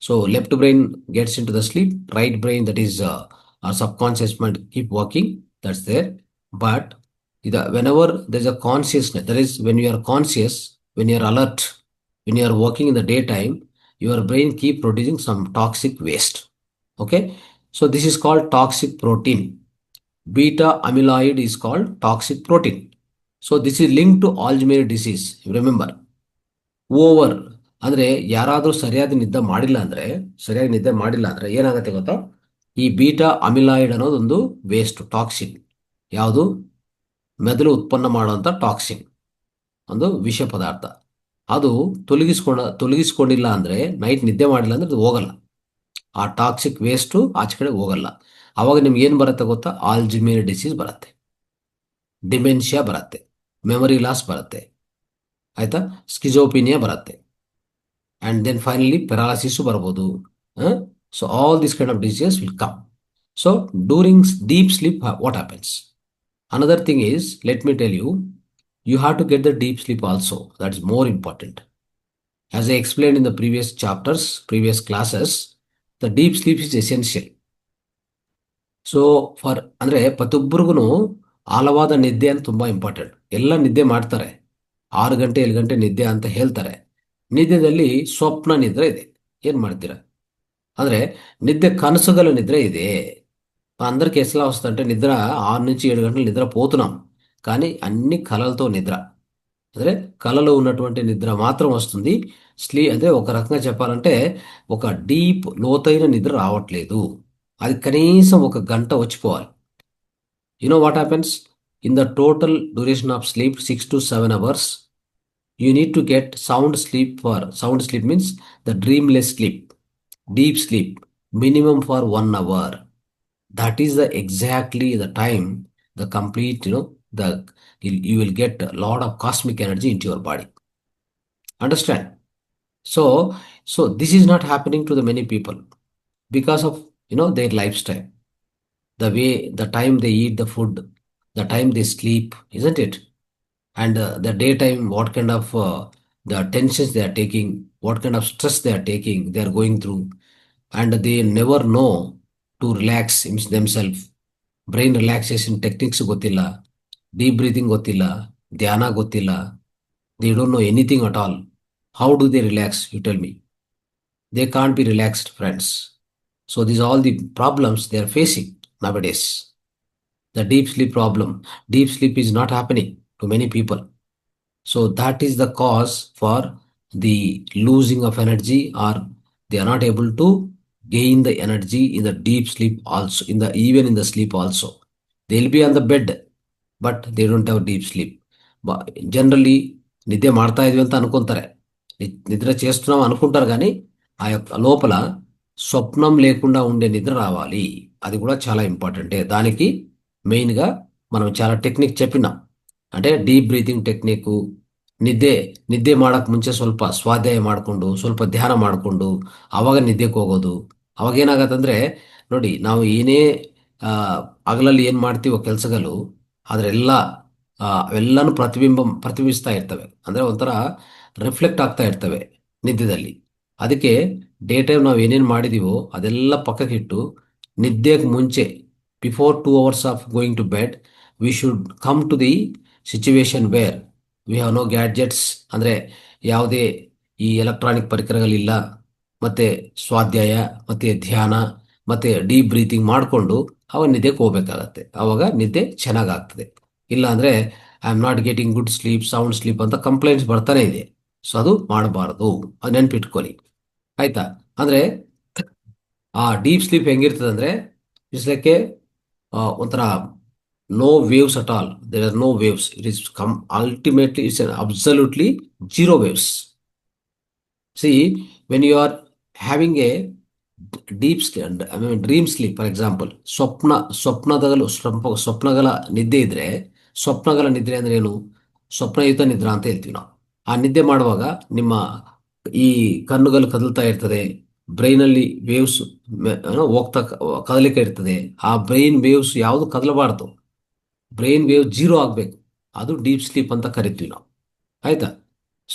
So left brain gets into the sleep, right brain, that is our subconscious mind, keep working. That's there. But whenever there's a consciousness, that is when you are conscious, when you are alert, when you are working in the daytime, your brain keep producing some toxic waste. Okay, so this is called toxic protein. Beta amyloid is called toxic protein. So this is linked to Alzheimer's disease. Remember, over ಅಂದ್ರೆ ಯಾರಾದ್ರೂ ಸರಿಯಾಗಿ ನಿದ್ದೆ ಮಾಡಿಲ್ಲ ಅಂದ್ರೆ ಏನಾಗುತ್ತೆ ಗೊತ್ತಾ? ಈ beta amyloid ಅನ್ನೋದೊಂದು ವೇಸ್ಟ್ ಟಾಕ್ಸಿನ್. ಯಾವುದು? ಮೆದುಳು ಉತ್ಪನ್ನ ಮಾಡುವಂತ ಟಾಕ್ಸಿನ್, ಒಂದು ವಿಷ ಪದಾರ್ಥ. ಅದು ತೊಲಗಿಸ್ಕೊಂಡಿಲ್ಲ ಅಂದ್ರೆ, ನೈಟ್ ನಿದ್ದೆ ಮಾಡಿಲ್ಲ ಅಂದ್ರೆ ಅದು ಹೋಗಲ್ಲ. ಆ ಟಾಕ್ಸಿಕ್ ವೇಸ್ಟ್ ಆಚೆ ಕಡೆ ಹೋಗಲ್ಲ. ಅವಾಗ ನಿಮ್ಗೆ ಏನ್ ಬರುತ್ತೆ ಗೊತ್ತಾ? ಆಲ್ಜಿಮೇರ್ ಡಿಸೀಸ್ ಬರುತ್ತೆ, ಡಿಮೆನ್ಷಿಯಾ ಬರುತ್ತೆ, ಮೆಮೊರಿ ಲಾಸ್ ಬರುತ್ತೆ, ಆಯ್ತಾ, ಸ್ಕಿಜೋಪಿನಿಯಾ ಬರುತ್ತೆ, ಅಂಡ್ ದೆನ್ ಫೈನಲಿ ಪೆರಾಲಿಸಿಸ್ ಬರ್ಬೋದು. So all this kind of diseases will come. So during deep sleep what happens? Another thing is, let me tell you, You have to get the deep sleep also. That's more important. As I explained in the previous chapters, previous classes, the deep sleep is essential. So ಅಂದರೆ ಪ್ರತಿಯೊಬ್ಬರಿಗೂ ಆಳವಾದ ನಿದ್ದೆ ಅಂತ ತುಂಬ important. ಎಲ್ಲ ನಿದ್ದೆ ಮಾಡ್ತಾರೆ, 6 ಗಂಟೆ 7 ಗಂಟೆ ನಿದ್ದೆ ಅಂತ ಹೇಳ್ತಾರೆ. ನಿದ್ದೆದಲ್ಲಿ ಸ್ವಪ್ನ ನಿದ್ರೆ ಇದೆ. ಏನು ಮಾಡ್ತೀರಾ ಅಂದರೆ నిద్ర కనసుగల నిద్ర ఇదే. అందరికి ఎట్లా వస్తుందంటే నిద్ర 6 నుంచి 7 గంటలు నిద్ర పోతున్నాం, కానీ అన్ని కలలతో నిద్ర. ಅಂದರೆ కలలో ఉన్నటువంటి నిద్ర మాత్రం వస్తుంది. అంటే ఒక రకంగా చెప్పాలంటే ఒక డీప్ లోతైన నిద్ర రావట్లేదు. అది కనీసం 1 గంట వచ్చిపోవాలి. You know what happens? In the total duration of sleep, 6 to 7 hours, you need to get sound sleep. For sound sleep means the dreamless sleep, deep sleep, minimum for 1 hour. That is the exactly the time, the complete, you will get a lot of cosmic energy into your body. Understand? So this is not happening to the many people because of their lifestyle, the way, the time they eat the food, the time they sleep, isn't it? And the daytime, what kind of the tensions they are taking, what kind of stress they are taking, they are going through, and they never know to relax themselves. Brain relaxation techniques ಗೊತ್ತಿಲ್ಲ, deep breathing ಗೊತ್ತಿಲ್ಲ, ಧ್ಯಾನ ಗೊತ್ತಿಲ್ಲ. They don't know anything at all. How do they relax? You tell me. They can't be relaxed, friends. So these are all the problems they are facing nowadays. The deep sleep problem. Deep sleep is not happening to many people. So that is the cause for the losing of energy, or they are not able to gain the energy in the deep sleep also, even in the sleep also. They'll be on the bed, but they don't have deep sleep. Generally నిద్ర ಮಾಡ್ತಾ ఇದ್ವಿ ಅಂತ అనుకుంటారు, నిద్ర చేస్తున్నాం అనుకుంటారు, కానీ ఆ యొక్క లోపల స్వప్నం లేకుండా ఉండే నిద్ర రావాలి. అది కూడా చాలా ఇంపార్టెంటే. దానికి మెయిన్గా మనం చాలా ಟೆಕ್ನಿಕ್ చెప్పినాం. అంటే ಡೀಪ್ ಬ್ರೀತಿಂಗ್ ಟೆಕ್ನಿಕ್ಕು, ನಿದ್ದೆ ಮಾಡಕ್ಕೆ ಮುಂಚೆ ಸ್ವಲ್ಪ ಸ್ವಾಧ್ಯಾಯ ಮಾಡಿಕೊಂಡು, ಸ್ವಲ್ಪ ಧ್ಯಾನ ಮಾಡಿಕೊಂಡು ಆವಾಗ ನಿದ್ದೆಗೆ ಹೋಗೋದು. ಅವಾಗ ಏನಾಗತ್ತಂದ್ರೆ ನೋಡಿ, ನಾವು ಏನೇ ಹಗಲಲ್ಲಿ ಏನು ಮಾಡ್ತೀವೋ ಕೆಲಸಗಳು, ಅದರೆಲ್ಲ ಅವೆಲ್ಲನೂ ಪ್ರತಿಬಿಂಬಿಸ್ತಾ ಇರ್ತವೆ. ಅಂದರೆ ಒಂಥರ ರಿಫ್ಲೆಕ್ಟ್ ಆಗ್ತಾ ಇರ್ತವೆ ನಿದ್ದೆದಲ್ಲಿ. ಅದಕ್ಕೆ ಡೇ ಟೈಮ್ ನಾವು ಏನೇನು ಮಾಡಿದೀವೋ ಅದೆಲ್ಲ ಪಕ್ಕಕ್ಕಿಟ್ಟು ನಿದ್ದೆಗೆ ಮುಂಚೆ, before 2 hours of going to bed, we should come to the situation where we have no gadgets. ಅಂದರೆ ಯಾವುದೇ ಈ ಎಲೆಕ್ಟ್ರಾನಿಕ್ ಪರಿಕರಗಳಿಲ್ಲ, ಮತ್ತು ಸ್ವಾಧ್ಯಾಯ ಮತ್ತು ಧ್ಯಾನ ಮತ್ತು ಡೀಪ್ ಬ್ರೀತಿಂಗ್ ಮಾಡಿಕೊಂಡು ಅವಾಗ ನಿದ್ದೆಗೆ ಹೋಗ್ಬೇಕಾಗತ್ತೆ. ಆವಾಗ ನಿದ್ದೆ ಚೆನ್ನಾಗಾಗ್ತದೆ. ಇಲ್ಲ ಅಂದರೆ I am not getting good sleep, sound sleep ಅಂತ ಕಂಪ್ಲೇಂಟ್ಸ್ ಬರ್ತಾನೆ ಇದೆ. ಸೊ ಅದು ಮಾಡಬಾರ್ದು, ಅದು ನೆನ್ಪಿಟ್ಕೊಳ್ಳಿ, ಆಯ್ತಾ? ಅಂದರೆ ಆ ಡೀಪ್ ಸ್ಲೀಪ್ ಹೆಂಗಿರ್ತದೆ ಅಂದರೆ ಇಟ್ಸ್ ಲೈಕ್ ಒಂಥರ no waves at all. There are no waves. It is ultimately, it's an absolutely zero waves. See, when you are having a deep sleep, I mean dream sleep, for example, ಸ್ವಪ್ನಗಳ ನಿದ್ದೆ ಇದ್ರೆ, ಸ್ವಪ್ನಗಳ ನಿದ್ರೆ ಅಂದ್ರೆ ಏನು? ಸ್ವಪ್ನಯುತ ನಿದ್ರಾ ಅಂತ ಹೇಳ್ತೀವಿ ನಾವು. ಆ ನಿದ್ದೆ ಮಾಡುವಾಗ ನಿಮ್ಮ ಈ ಕಣ್ಣುಗಳು ಕದಲ್ತಾ ಇರ್ತದೆ, ಬ್ರೈನಲ್ಲಿ ವೇವ್ಸ್ ಹೋಗ್ತಾ ಕದಲಿಕೆ ಇರ್ತದೆ. ಆ ಬ್ರೈನ್ ವೇವ್ಸ್ ಯಾವುದು ಕದಲಬಾರ್ದು, ಬ್ರೈನ್ ವೇವ್ ಜೀರೋ ಆಗಬೇಕು. ಅದು ಡೀಪ್ ಸ್ಲೀಪ್ ಅಂತ ಕರಿತೀವಿ ನಾವು, ಆಯ್ತಾ?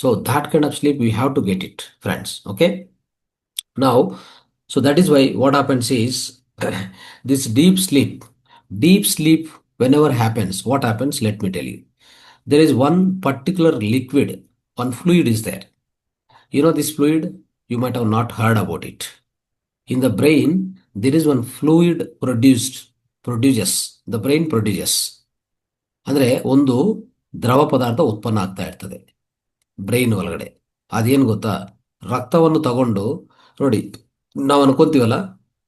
So that kind of sleep we have to get it, friends. Okay, now so that is why what happens is this deep sleep whenever happens, what happens, let me tell you. There is one particular liquid, one fluid is there. You know this fluid? You might have not heard about it. In the brain, there is one fluid the brain produces. ಅಂದರೆ ಒಂದು ದ್ರವ ಪದಾರ್ಥ ಉತ್ಪನ್ನ ಆಗ್ತಾ ಇರ್ತದೆ brain ಒಳಗಡೆ. ಅದೇನು ಗೊತ್ತಾ? ರಕ್ತವನ್ನು ತಗೊಂಡು ನೋಡಿ, ನಾವು ಅನ್ಕೊಂತೀವಲ್ಲ,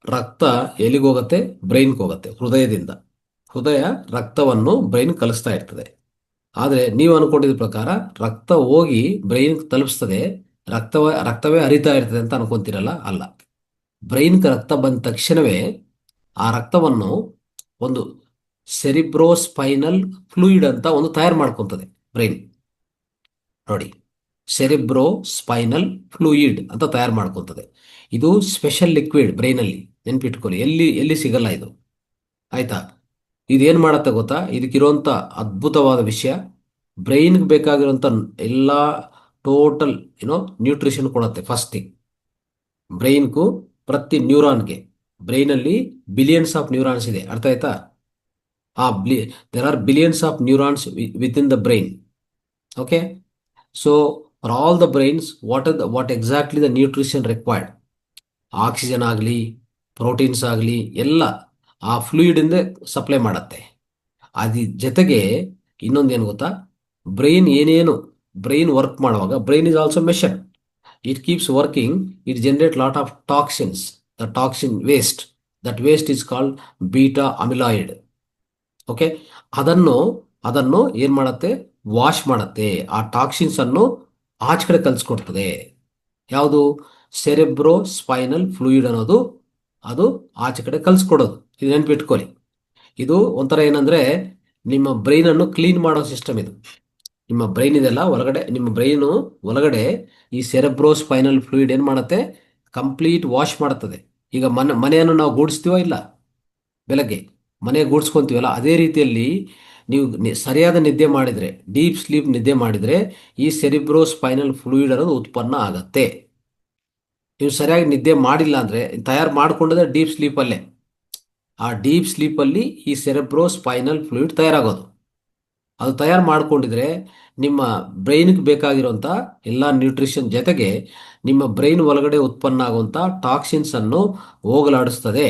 ರಕ್ತ ಎಲ್ಲಿಗೆ ಹೋಗುತ್ತೆ? ಬ್ರೈನ್ಗೆ ಹೋಗುತ್ತೆ, ಹೃದಯ ರಕ್ತವನ್ನು ಬ್ರೈನ್ ಕಲಿಸ್ತಾ ಇರ್ತದೆ. ಆದರೆ ನೀವು ಅನ್ಕೊಂಡಿದ್ದ ಪ್ರಕಾರ ರಕ್ತ ಹೋಗಿ ಬ್ರೈನ್ ತಲುಪಿಸ್ತದೆ, ರಕ್ತವೇ ಹರಿತಾ ಇರ್ತದೆ ಅಂತ ಅನ್ಕೊಂತೀರಲ್ಲ, ಅಲ್ಲ. ಬ್ರೈನ್ಗೆ ರಕ್ತ ಬಂದ ತಕ್ಷಣವೇ ಆ ರಕ್ತವನ್ನು ಒಂದು ಸೆರಿಬ್ರೋಸ್ಪೈನಲ್ ಫ್ಲೂಯಿಡ್ ಅಂತ ಒಂದು ತಯಾರು ಮಾಡ್ಕೊತದೆ ಬ್ರೈನ್. ನೋಡಿ, ಸೆರಿಬ್ರೋಸ್ಪೈನಲ್ ಫ್ಲೂಯಿಡ್ ಅಂತ ತಯಾರು ಮಾಡ್ಕೊತದೆ. ಇದು ಸ್ಪೆಷಲ್ ಲಿಕ್ವಿಡ್ ಬ್ರೈನಲ್ಲಿ, ನೆನ್ಪಿಟ್ಕೊಳ್ಳಿ. ಎಲ್ಲಿ ಸಿಗಲ್ಲ ಇದು, ಆಯ್ತಾ? ಇದೇನು ಮಾಡತ್ತೆ ಗೊತ್ತಾ? ಇದಕ್ಕಿರುವಂಥ ಅದ್ಭುತವಾದ ವಿಷಯ, ಬ್ರೈನ್ಗೆ ಬೇಕಾಗಿರುವಂಥ ಎಲ್ಲ ಟೋಟಲ್ ನ್ಯೂಟ್ರಿಷನ್ ಕೊಡುತ್ತೆ. ಫಸ್ಟ್ ಥಿಂಗ್, ಬ್ರೈನ್ಗೂ ಪ್ರತಿ ನ್ಯೂರಾನ್ಗೆ, ಬ್ರೈನಲ್ಲಿ ಬಿಲಿಯನ್ಸ್ ಆಫ್ ನ್ಯೂರಾನ್ಸ್ ಇದೆ, ಅರ್ಥ ಆಯ್ತಾ? ಆ there are billions of neurons within the brain. Okay, so for all the brains, what exactly the nutrition required, oxygen ಆಗಲಿ, ಪ್ರೋಟೀನ್ಸ್ ಆಗಲಿ, ಎಲ್ಲ ಆ ಫ್ಲೂಯಿಡಿಂದ ಸಪ್ಲೈ ಮಾಡುತ್ತೆ. ಅದ್ರ ಜೊತೆಗೆ ಇನ್ನೊಂದು ಏನು ಗೊತ್ತಾ, ಬ್ರೈನ್ ಏನೇನು ಬ್ರೈನ್ ವರ್ಕ್ ಮಾಡುವಾಗ, brain is also measure, it keeps working, it generate lot of toxins, the toxin waste, that waste is called beta amyloid. Okay, ಅದನ್ನು ಅದನ್ನು ಏನು ಮಾಡುತ್ತೆ, ವಾಶ್ ಮಾಡುತ್ತೆ, ಆ ಟಾಕ್ಸಿನ್ಸ್ ಅನ್ನು ಆಚೆ ಕಡೆ ಕಲಿಸ್ಕೊಡ್ತದೆ. ಯಾವುದು? ಸೆರೆಬ್ರೋ ಸ್ಪೈನಲ್ ಫ್ಲೂಯಿಡ್ ಅನ್ನೋದು, ಅದು ಆಚೆ ಕಡೆ ಕಲಿಸ್ಕೊಡೋದು. ಇದು ನೆನ್ಪಿಟ್ಕೊಳ್ಳಿ. ಇದು ಒಂಥರ ಏನಂದ್ರೆ, ನಿಮ್ಮ ಬ್ರೈನನ್ನು ಕ್ಲೀನ್ ಮಾಡೋ ಸಿಸ್ಟಮ್ ಇದು. ನಿಮ್ಮ ಬ್ರೈನ್ ಇದೆಲ್ಲ ಒಳಗಡೆ, ನಿಮ್ಮ ಬ್ರೈನು ಒಳಗಡೆ ಈ ಸೆರೆಬ್ರೋ ಸ್ಪೈನಲ್ ಫ್ಲೂಯಿಡ್ ಏನು ಮಾಡುತ್ತೆ, ಕಂಪ್ಲೀಟ್ ವಾಶ್ ಮಾಡುತ್ತದೆ. ಈಗ ಮನೆಯನ್ನು ನಾವು ಗೂಡಿಸ್ತೀವೋ ಇಲ್ಲ, ಬೆಳಗ್ಗೆ ಮನೆ ಗೂಡಿಸ್ಕೊಂತೀವಲ್ಲ, ಅದೇ ರೀತಿಯಲ್ಲಿ ನೀವು ಸರಿಯಾದ ನಿದ್ದೆ ಮಾಡಿದರೆ, ಡೀಪ್ ಸ್ಲೀಪ್ ನಿದ್ದೆ ಮಾಡಿದರೆ, ಈ ಸೆರಿಬ್ರೋ ಸ್ಪೈನಲ್ ಫ್ಲೂಯಿಡ್ ಅನ್ನೋದು ಉತ್ಪನ್ನ ಆಗತ್ತೆ. ನೀವು ಸರಿಯಾಗಿ ನಿದ್ದೆ ಮಾಡಿಲ್ಲ ಅಂದರೆ, ತಯಾರು ಮಾಡ್ಕೊಂಡಿದ್ರೆ ಡೀಪ್ ಸ್ಲೀಪಲ್ಲೇ, ಆ ಡೀಪ್ ಸ್ಲೀಪಲ್ಲಿ ಈ ಸೆರೆಬ್ರೋ ಸ್ಪೈನಲ್ ಫ್ಲೂಯಿಡ್ ತಯಾರಾಗೋದು. ಅದು ತಯಾರು ಮಾಡ್ಕೊಂಡಿದ್ರೆ ನಿಮ್ಮ ಬ್ರೈನ್ಗೆ ಬೇಕಾಗಿರುವಂಥ ಎಲ್ಲ ನ್ಯೂಟ್ರಿಷನ್ ಜೊತೆಗೆ ನಿಮ್ಮ ಬ್ರೈನ್ ಒಳಗಡೆ ಉತ್ಪನ್ನ ಆಗುವಂಥ ಟಾಕ್ಸಿನ್ಸ್ ಅನ್ನು ಹೋಗಲಾಡಿಸ್ತದೆ.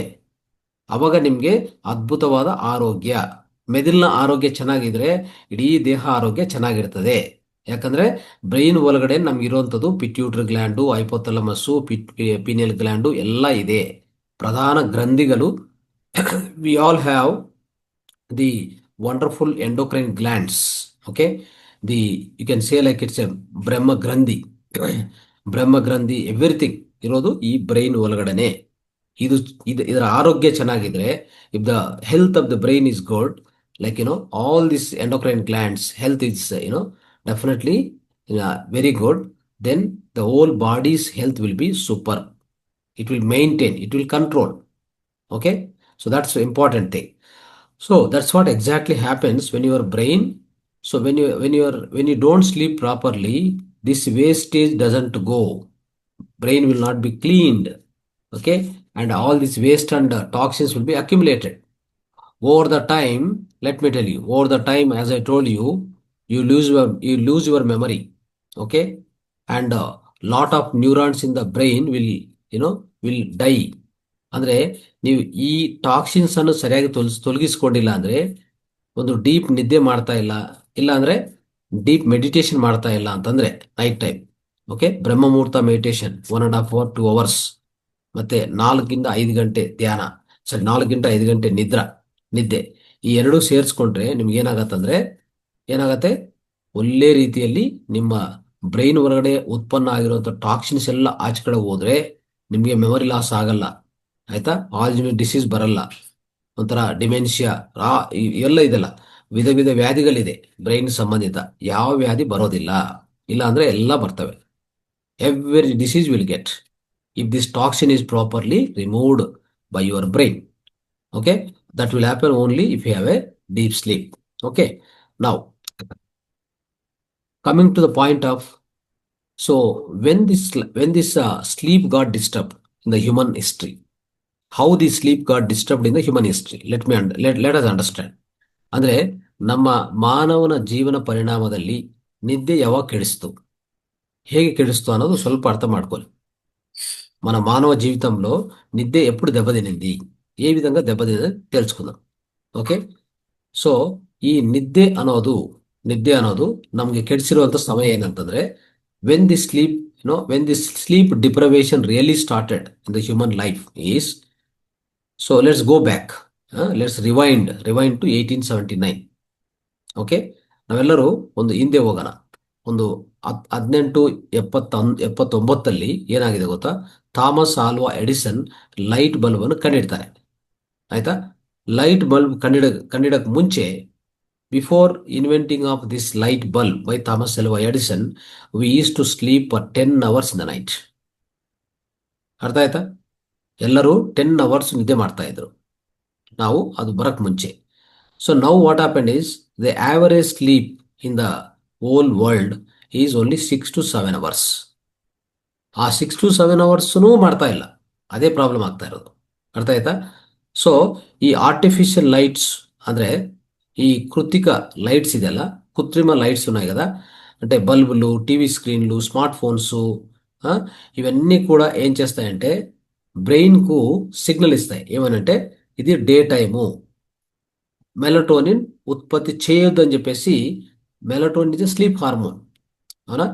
ಅವಾಗ ನಿಮಗೆ ಅದ್ಭುತವಾದ ಆರೋಗ್ಯ, ಮೆದುಳಿನ ಆರೋಗ್ಯ ಚೆನ್ನಾಗಿದ್ರೆ ಇಡೀ ದೇಹ ಆರೋಗ್ಯ ಚೆನ್ನಾಗಿರ್ತದೆ. ಯಾಕಂದ್ರೆ ಬ್ರೈನ್ ಒಳಗಡೆ ನಮ್ಗಿರುವಂಥದ್ದು pituitary gland, hypothalamus, pineal gland ಎಲ್ಲ ಇದೆ, ಪ್ರಧಾನ ಗ್ರಂಥಿಗಳು. We all have the wonderful endocrine glands. Okay, you can say like it's a brahma grandhi. ಬ್ರಹ್ಮ ಗ್ರಂಥಿ ಎವ್ರಿಥಿಂಗ್ ಇರೋದು ಈ ಬ್ರೈನ್ ಒಳಗಡೆನೆ. ಇದರ ಆರೋಗ್ಯ ಚೆನ್ನಾಗಿದ್ರೆ, if the health of the brain is good, like all this endocrine glands health is definitely very good, then the whole body's health will be super. It will maintain, it will control. Okay, so that's the important thing. So that's what exactly happens when your brain. So when you don't sleep properly, this wastage doesn't go. Brain will not be cleaned. Okay, and all this waste and toxins will be accumulated over the time. Let me tell you, over the time, as I told you, you lose your memory. Okay, and lot of neurons in the brain will die. ಅಂದ್ರೆ ನೀವು ಈ toxins ಅನ್ನು ಸರಿಯಾಗಿ ತೊಲಗಿಸ್ಕೊಂಡಿಲ್ಲ ಅಂದ್ರೆ, ಒಂದು deep ನಿದ್ದೆ ಮಾಡ್ತಾ ಇಲ್ಲ, ಇಲ್ಲ ಅಂದ್ರೆ ಡೀಪ್ ಮೆಡಿಟೇಷನ್ ಮಾಡ್ತಾ ಇಲ್ಲ ಅಂತಂದ್ರೆ ನೈಟ್ ಟೈಮ್, ಓಕೆ, ಬ್ರಹ್ಮ ಮುಹೂರ್ತ ಮೆಡಿಟೇಷನ್ 1.5 hour 2 hours, ಮತ್ತೆ 4 ರಿಂದ 5 ಗಂಟೆ ಧ್ಯಾನ, ಸರಿ 4 ರಿಂದ 5 ಗಂಟೆ ನಿದ್ದೆ, ಈ ಎರಡೂ ಸೇರಿಸ್ಕೊಂಡ್ರೆ ನಿಮ್ಗೆ ಏನಾಗತ್ತಂದ್ರೆ, ಏನಾಗತ್ತೆ, ಒಳ್ಳೆ ರೀತಿಯಲ್ಲಿ ನಿಮ್ಮ ಬ್ರೈನ್ ಹೊರಗಡೆ ಉತ್ಪನ್ನ ಆಗಿರುವಂಥ ಟಾಕ್ಸಿನ್ಸ್ ಎಲ್ಲ ಆಚೆ ಕಡೆ ಹೋದ್ರೆ ನಿಮಗೆ ಮೆಮೊರಿ ಲಾಸ್ ಆಗಲ್ಲ. ಆಯ್ತಾ? ಆಲ್ಝೈಮರ್ ಡಿಸೀಸ್ ಬರಲ್ಲ, ಒಂಥರ ಡಿಮೆನ್ಷಿಯಾ ಇವೆಲ್ಲ ಇದೆಲ್ಲ ವಿಧ ವಿಧ ವ್ಯಾಧಿಗಳಿದೆ ಬ್ರೈನ್ ಸಂಬಂಧಿತ, ಯಾವ ವ್ಯಾಧಿ ಬರೋದಿಲ್ಲ. ಇಲ್ಲ ಅಂದ್ರೆ ಎಲ್ಲ ಬರ್ತವೆ. Every disease will get if this toxin is properly removed by your brain. Okay, that will happen only if you have a deep sleep. Okay, now coming to the point of, so when this sleep got disturbed in the human history, how the sleep got disturbed in the human history, let us understand. ಅಂದ್ರೆ ನಮ್ಮ ಮಾನವನ ಜೀವನ ಪರಿಣಾಮದಲ್ಲಿ ನಿದ್ದೆ ಯಾವಾಗ ಕೆಡಿಸ್ತು, ಹೇಗೆ ಕೆಡಿಸ್ತು ಅನ್ನೋದು ಸ್ವಲ್ಪ అర్థం ಮಾಡ್ಕೊಳ್ಳಿ. మన మానవ జీవితంలో నిద్ర ఎప్పుడు దెబ్బతినింది, ఏ విధంగా దెబ్బతిని తెలుసుకుందాం. ఓకే, సో ఈ నిద్ದೆ ಅನ್ನೋದು ನಮಗೆ ಕೆಡಿಸಿರುವಂತ ಸಮಯ ಏನಂತಂದ್ರೆ, when this sleep deprivation really started in the human life is, so let's go back, let's rewind to 1879. Okay, ನಾವೆಲ್ಲರೂ ಒಂದು ಹಿಂದೆ ಹೋಗೋಣ. ಒಂದು 1879 ಏನಾಗಿದೆ ಗೊತ್ತಾ, Thomas Alva Edison light bulb ಅನ್ನು ಕಂಡಿಡ್ತಾರೆ. ಆಯ್ತಾ? ಲೈಟ್ ಬಲ್ಬ್ ಕಂಡಿಡಕ್ ಮುಂಚೆ, before inventing of this light bulb by Thomas Alva Edison, we use to sleep for 10 hours in the night. ಅರ್ಥ ಆಯ್ತಾ? ಎಲ್ಲರೂ 10 hours ನಿದ್ದೆ ಮಾಡ್ತಾ ಇದ್ರು ನಾವು, ಅದು ಬರಕ್ ಮುಂಚೆ. So now what happened is, the average sleep in the whole world is only 6 to 7 hours. ಆ 6 to 7 hours ಮಾಡ್ತಾ ಇಲ್ಲ. ಅದೇ ಪ್ರಾಬ್ಲಮ್ ಆಗ್ತಾ ಇರೋದು. ಅರ್ಥ ಆಯ್ತಾ? ಸೊ ಈ ಆರ್ಟಿಫಿಷಿಯಲ್ ಲೈಟ್ಸ್ ಅಂದರೆ ಈ ಕೃತಿಕ ಲೈಟ್ಸ್ ಇದೆಯಲ್ಲ, ಕೃತ್ರಿಮ ಲೈಟ್ಸ್ ಆಗದ అంటే బల్బులు, టీవీ స్క్రీన్లు, స్మార్ట్ ఫోన్స్ ఇవన్నీ కూడా ఏం చేస్తాయంటే బ్రెయిన్కు సిగ్నల్ ఇస్తాయి. ఏమనంటే ఇది డే టైము, మెలటోనిన్ ఉత్పత్తి చేయొద్దు అని చెప్పేసి. మెలటోనిన్ ఇస్ స్లీప్ హార్మోన్, అవునా?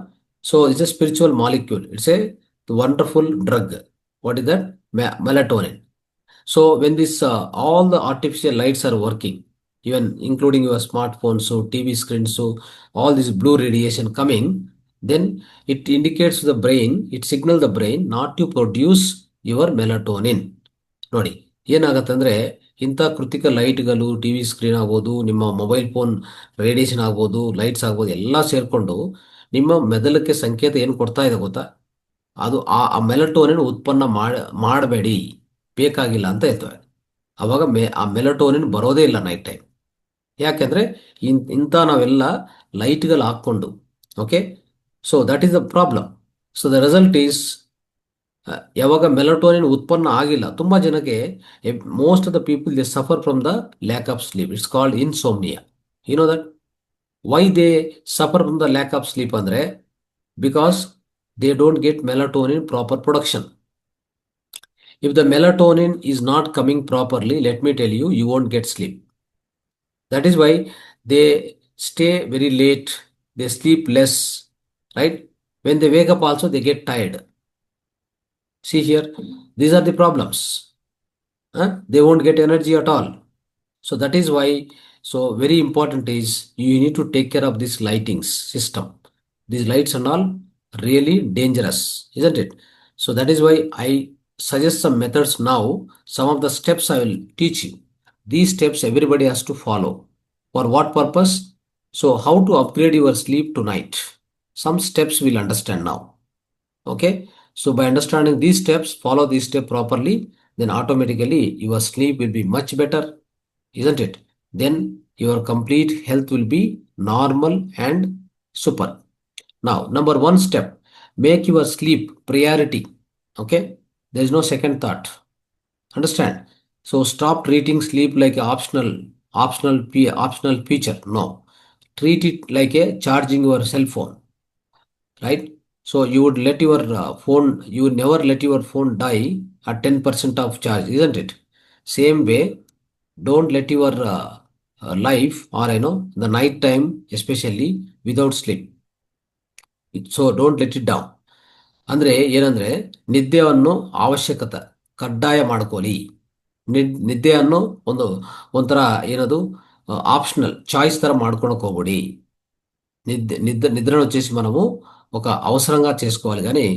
So it's a spiritual molecule, it's a wonderful drug. What is that? Melatonin. So when this all the artificial lights are working, even including your smartphones, so TV screens, so all this blue radiation coming, then it indicates to the brain, it signals the brain not to produce your melatonin. ನೋಡಿ ಏನಾಗತ್ತಂದ್ರೆ ಇಂಥ ಕೃತಿಕ ಲೈಟ್ಗಳು, T V screen ಆಗ್ಬೋದು, ನಿಮ್ಮ mobile phone radiation ಆಗ್ಬೋದು, lights ಆಗ್ಬೋದು, ಎಲ್ಲ ಸೇರಿಕೊಂಡು ನಿಮ್ಮ ಮೆದುಳಕ್ಕೆ ಸಂಕೇತ ಏನು ಕೊಡ್ತಾ ಇದೆ ಗೊತ್ತಾ? ಅದು ಆ ಮೆಲಟೋನಿನ್ ಉತ್ಪನ್ನ ಮಾಡಬೇಡಿ, ಬೇಕಾಗಿಲ್ಲ ಅಂತ ಹೇಳ್ತವೆ. ಅವಾಗ ಆ ಮೆಲಟೋನಿನ್ ಬರೋದೇ ಇಲ್ಲ ನೈಟ್ ಟೈಮ್. ಯಾಕೆಂದರೆ ಇಂಥ ನಾವೆಲ್ಲ ಲೈಟ್ಗಳು ಹಾಕ್ಕೊಂಡು, okay, so that is the problem. So the result is ಯಾವಾಗ ಮೆಲಟೋನಿನ್ ಉತ್ಪನ್ನ ಆಗಿಲ್ಲ, ತುಂಬ ಜನಕ್ಕೆ, most of the people they suffer from the lack of sleep. It's called insomnia. You know that why they suffer from the lack of sleep ಅಂದರೆ because they don't get melatonin proper production. If the melatonin is not coming properly, let me tell you, you won't get sleep. That is why they stay very late, they sleep less, right? When they wake up also, they get tired. See here, these are the problems. They won't get energy at all. So that is why, so very important is you need to take care of this lighting system. These lights and all really dangerous, isn't it? So that is why I suggest some methods now. Some of the steps I will teach you. These steps everybody has to follow. For what purpose? So how to upgrade your sleep tonight? Some steps we'll understand now. Okay? So by understanding these steps, follow these steps properly, then automatically your sleep will be much better, isn't it? Then your complete health will be normal and super. Now, number one step, make your sleep priority. Okay? There is no second thought. Understand? So stop treating sleep like an optional feature. No. Treat it like a charging your cell phone. Right? So you would let your phone, you would never let your phone die at 10% of charge, isn't it? Same way, don't let your life, or the night time especially, without sleep. So don't let it down. ಅಂದರೆ ಏನಂದರೆ ನಿದ್ದೆಯನ್ನು ಅವಶ್ಯಕತೆ ಕಡ್ಡಾಯ ಮಾಡ್ಕೊಳ್ಳಿ. ನಿದ್ದೆಯನ್ನು ಒಂಥರ ಏನದು optional choice తర ಮಾಡ್ಕೊಳಕ್ಕೆ ಹೋಗ್ಬೇಡಿ. నిద్రను వచ్చేసి మనము ఒక అవసరంగా చేసుకోవాలి, కానీ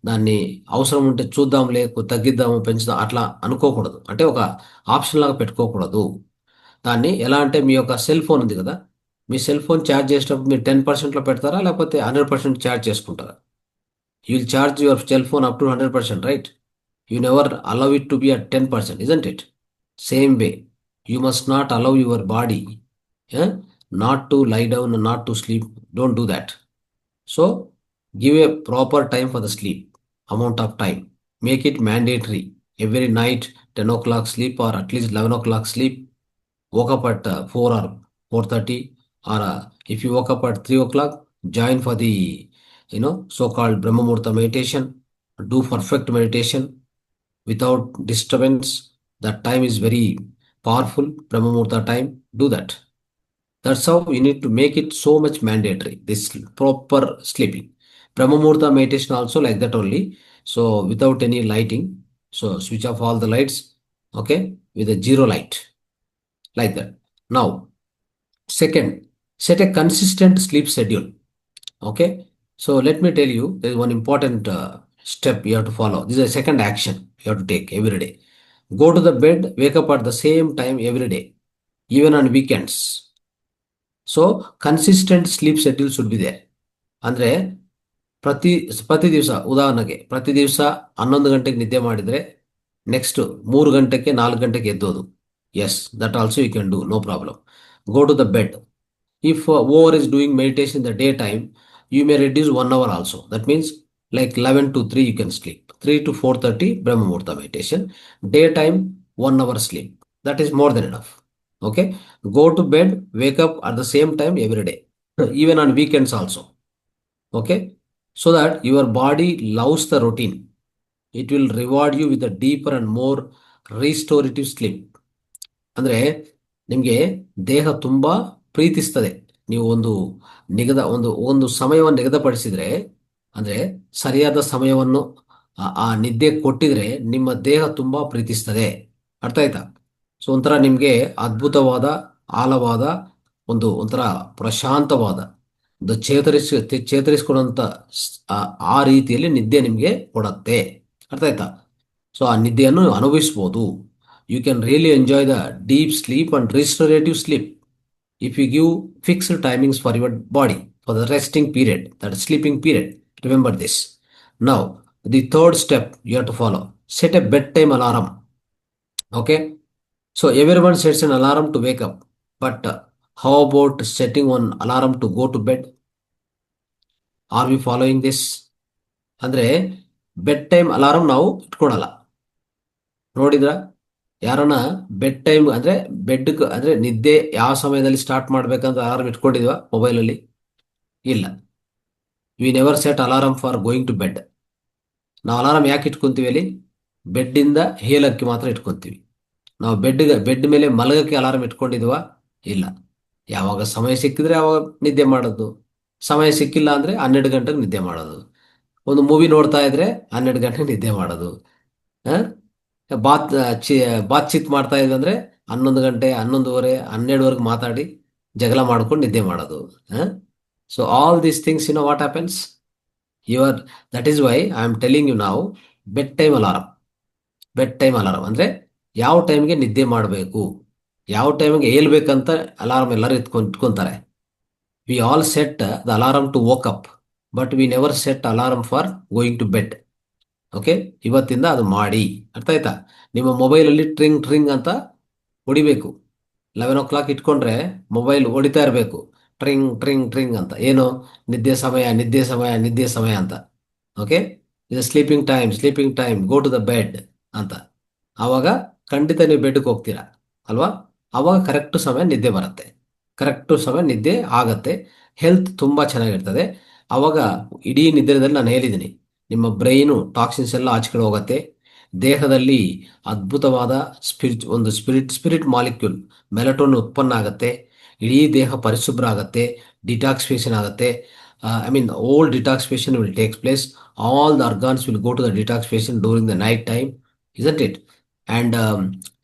దాన్ని అవసరం ఉంటే చూద్దాంలే, తగ్గిద్దాము, పెంచుదాం అట్లా అనుకోకూడదు. అంటే ఒక ఆప్షన్ లాగా పెట్టుకోకూడదు. దాన్ని ఎలా అంటే మీ యొక్క సెల్ ఫోన్ ఉంది కదా, మీ సెల్ ఫోన్ ఛార్జ్ చేసేటప్పుడు మీరు 10%లో పెడతారా, లేకపోతే 100% ఛార్జ్ చేసుకుంటారా? You will charge your cell phone up to 100%, right? You never allow it to be at 10%, isn't it? Same way, you must not allow your body not to lie down and not to sleep. Don't do that. So give a proper time for the sleep, amount of time. Make it mandatory. Every night 10 o'clock sleep, or at least 11 o'clock sleep. Woke up at 4 or 4:30, or if you woke up at 3 o'clock, join for the so-called Brahma Muhurta meditation. Do perfect meditation without disturbance. That time is very powerful, Brahma Muhurta time. Do that. That's how you need to make it so much mandatory, this proper sleeping. Brahma Muhurta meditation also like that only. So without any lighting. So switch off all the lights, okay, with a zero light, like that. Now, second, set a consistent sleep schedule. Okay. So let me tell you, there is one important step you have to follow. This is a second action you have to take every day. Go to the bed, wake up at the same time every day, even on weekends. So consistent sleep schedule should be there. ಅಂದರೆ ಪ್ರತಿ ದಿವಸ, ಉದಾಹರಣೆಗೆ ಪ್ರತಿ ದಿವಸ 11 ಗಂಟೆಗೆ ನಿದ್ದೆ ಮಾಡಿದರೆ next 3 ಗಂಟೆಗೆ 4 ಗಂಟೆಗೆ ಎದ್ದೋದು. Yes, that also you can do, no problem. Go to the bed. If over is doing meditation in the daytime, you may reduce 1 hour also. That means like 11 to 3 you can sleep. 3 to 4:30 Brahma Muhurta meditation. Daytime 1 hour sleep. That is more than enough. Okay. Go to bed, wake up at the same time every day, even on weekends also. Okay. So that your body loves the routine. It will reward you with a deeper and more restorative sleep. ಅಂದರೆ ನಿಮಗೆ ದೇಹ ತುಂಬ ಪ್ರೀತಿಸ್ತದೆ. ನೀವು ಒಂದು ಒಂದು ಸಮಯವನ್ನು ನಿಗದಿಪಡಿಸಿದರೆ, ಅಂದರೆ ಸರಿಯಾದ ಸಮಯವನ್ನು ಆ ನಿದ್ದೆ ಕೊಟ್ಟಿದ್ರೆ ನಿಮ್ಮ ದೇಹ ತುಂಬ ಪ್ರೀತಿಸ್ತದೆ. ಅರ್ಥ ಆಯ್ತಾ? ಸೊ ಒಂಥರ ನಿಮಗೆ ಅದ್ಭುತವಾದ ಆಳವಾದ ಒಂಥರ ಪ್ರಶಾಂತವಾದ ಒಂದು ಚೇತರಿಸಿಕೊಳ್ಳುವಂಥ ಆ ರೀತಿಯಲ್ಲಿ ನಿದ್ದೆ ನಿಮಗೆ ಕೊಡತ್ತೆ. ಅರ್ಥ ಆಯ್ತಾ? ಸೊ ಆ ನಿದ್ದೆಯನ್ನು ಅನುಭವಿಸ್ಬೋದು. You can really enjoy the deep sleep and restorative sleep if you give fixed timings for your body for the resting period, that is sleeping period. Remember this. Now, the third step you have to follow: set a bedtime alarm. Okay, so everyone sets an alarm to wake up, but how about setting one alarm to go to bed? Are we following this? ಅಂದ್ರೆ bed time alarm ನಾವು ಇಟ್ಕೊಳಲ್ಲ. ನೋಡಿದ್ರ ಯಾರನ್ನ bed time ಅಂದ್ರೆ bed ಅಂದ್ರೆ ನಿದ್ದೆ ಯಾವ ಸಮಯದಲ್ಲಿ start ಮಾಡ್ಬೇಕಂತ ಅಲಾರಂ ಇಟ್ಕೊಂಡಿದ್ವಾ ಮೊಬೈಲಲ್ಲಿ? ಇಲ್ಲ. We never set alarm for going to bed. ನಾವು ಅಲಾರಂ ಯಾಕೆ ಇಟ್ಕೊಂತೀವಿ ಅಲ್ಲಿ? ಬೆಡ್ಡಿಂದ ಹೇಳಕ್ಕೆ ಮಾತ್ರ ಇಟ್ಕೊಂತೀವಿ. ನಾವು ಬೆಡ್ ಮೇಲೆ ಮಲಗಕ್ಕೆ ಅಲಾರಂ ಇಟ್ಕೊಂಡಿದ್ವಾ? ಇಲ್ಲ. ಯಾವಾಗ ಸಮಯ ಸಿಕ್ಕಿದ್ರೆ ಯಾವಾಗ ನಿದ್ದೆ ಮಾಡೋದು. ಸಮಯ ಸಿಕ್ಕಿಲ್ಲ ಅಂದ್ರೆ 12 ಗಂಟೆಗೆ ನಿದ್ದೆ ಮಾಡೋದು. ಒಂದು ಮೂವಿ ನೋಡ್ತಾ ಇದ್ರೆ 12 ಗಂಟೆಗೆ ನಿದ್ದೆ ಮಾಡೋದು. ಬಾತ್ ಚಿತ್ ಮಾಡ್ತಾ ಇದೆ ಅಂದ್ರೆ 11 ಗಂಟೆ 11:30 12ವರೆಗೆ ಮಾತಾಡಿ ಜಗಳ ಮಾಡ್ಕೊಂಡು ನಿದ್ದೆ ಮಾಡೋದು. So all these things what happens that is why I am telling you ನಾವು ಬೆಡ್ ಟೈಮ್ ಅಲಾರಂ ಅಂದ್ರೆ ಯಾವ ಟೈಮ್ಗೆ ನಿದ್ದೆ ಮಾಡಬೇಕು, ಯಾವ ಟೈಮ್ಗೆ ಏಲ್ಬೇಕಂತ ಅಲಾರಂ ಎಲ್ಲರೂ ಇಟ್ಕೊಂತಾರೆ. We all set the alarm to woke up, but we never set alarm for going to bed. Okay, ಇವತ್ತಿಂದ ಅದು ಮಾಡಿ. ಅರ್ಥ ಆಯ್ತಾ? ನಿಮ್ಮ ಮೊಬೈಲಲ್ಲಿ ಟ್ರಿಂಗ್ ಟ್ರಿಂಗ್ ಅಂತ ಹೊಡಿಬೇಕು. 11 o'clock ಇಟ್ಕೊಂಡ್ರೆ ಮೊಬೈಲ್ ಹೊಡಿತಾ ಇರಬೇಕು, ಟ್ರಿಂಗ್ ಟ್ರಿಂಗ್ ಟ್ರಿಂಗ್ ಅಂತ. ಏನು? ನಿದ್ದೆ ಸಮಯ ನಿದ್ದೆ ಸಮಯ ನಿದ್ದೆ ಸಮಯ ಅಂತ. ಓಕೆ, ಇದು sleeping time go to the bed ಅಂತ. ಆವಾಗ ಖಂಡಿತ ನೀವು ಬೆಡ್ಗೆ ಹೋಗ್ತೀರಾ ಅಲ್ವಾ? ಆವಾಗ ಕರೆಕ್ಟ್ ಸಮಯ ನಿದ್ದೆ ಬರುತ್ತೆ, ಕರೆಕ್ಟ್ ಸಮಯ ನಿದ್ದೆ ಆಗತ್ತೆ, ಹೆಲ್ತ್ ತುಂಬ ಚೆನ್ನಾಗಿರ್ತದೆ. ಆವಾಗ ಇಡೀ ನಿದ್ರೆದಲ್ಲಿ ನಾನು ಹೇಳಿದ್ದೀನಿ, ನಿಮ್ಮ ಬ್ರೈನು ಟಾಕ್ಸಿನ್ಸ್ ಎಲ್ಲ ಆಚೆ ಹೋಗುತ್ತೆ. ದೇಹದಲ್ಲಿ ಅದ್ಭುತವಾದ ಸ್ಪಿರಿಟ್ ಮಾಲಿಕ್ಯೂಲ್ ಮೆಲಟೋನಿನ್ ಉತ್ಪನ್ನ ಆಗುತ್ತೆ. ಇಡೀ ದೇಹ ಪರಿಶುಭ್ರ ಆಗುತ್ತೆ, ಡಿಟಾಕ್ಸಿಫಿಕೇಶನ್ ಆಗುತ್ತೆ. I mean all detoxification will takes place. All the organs will go to the detoxification during the night time, isn't it? And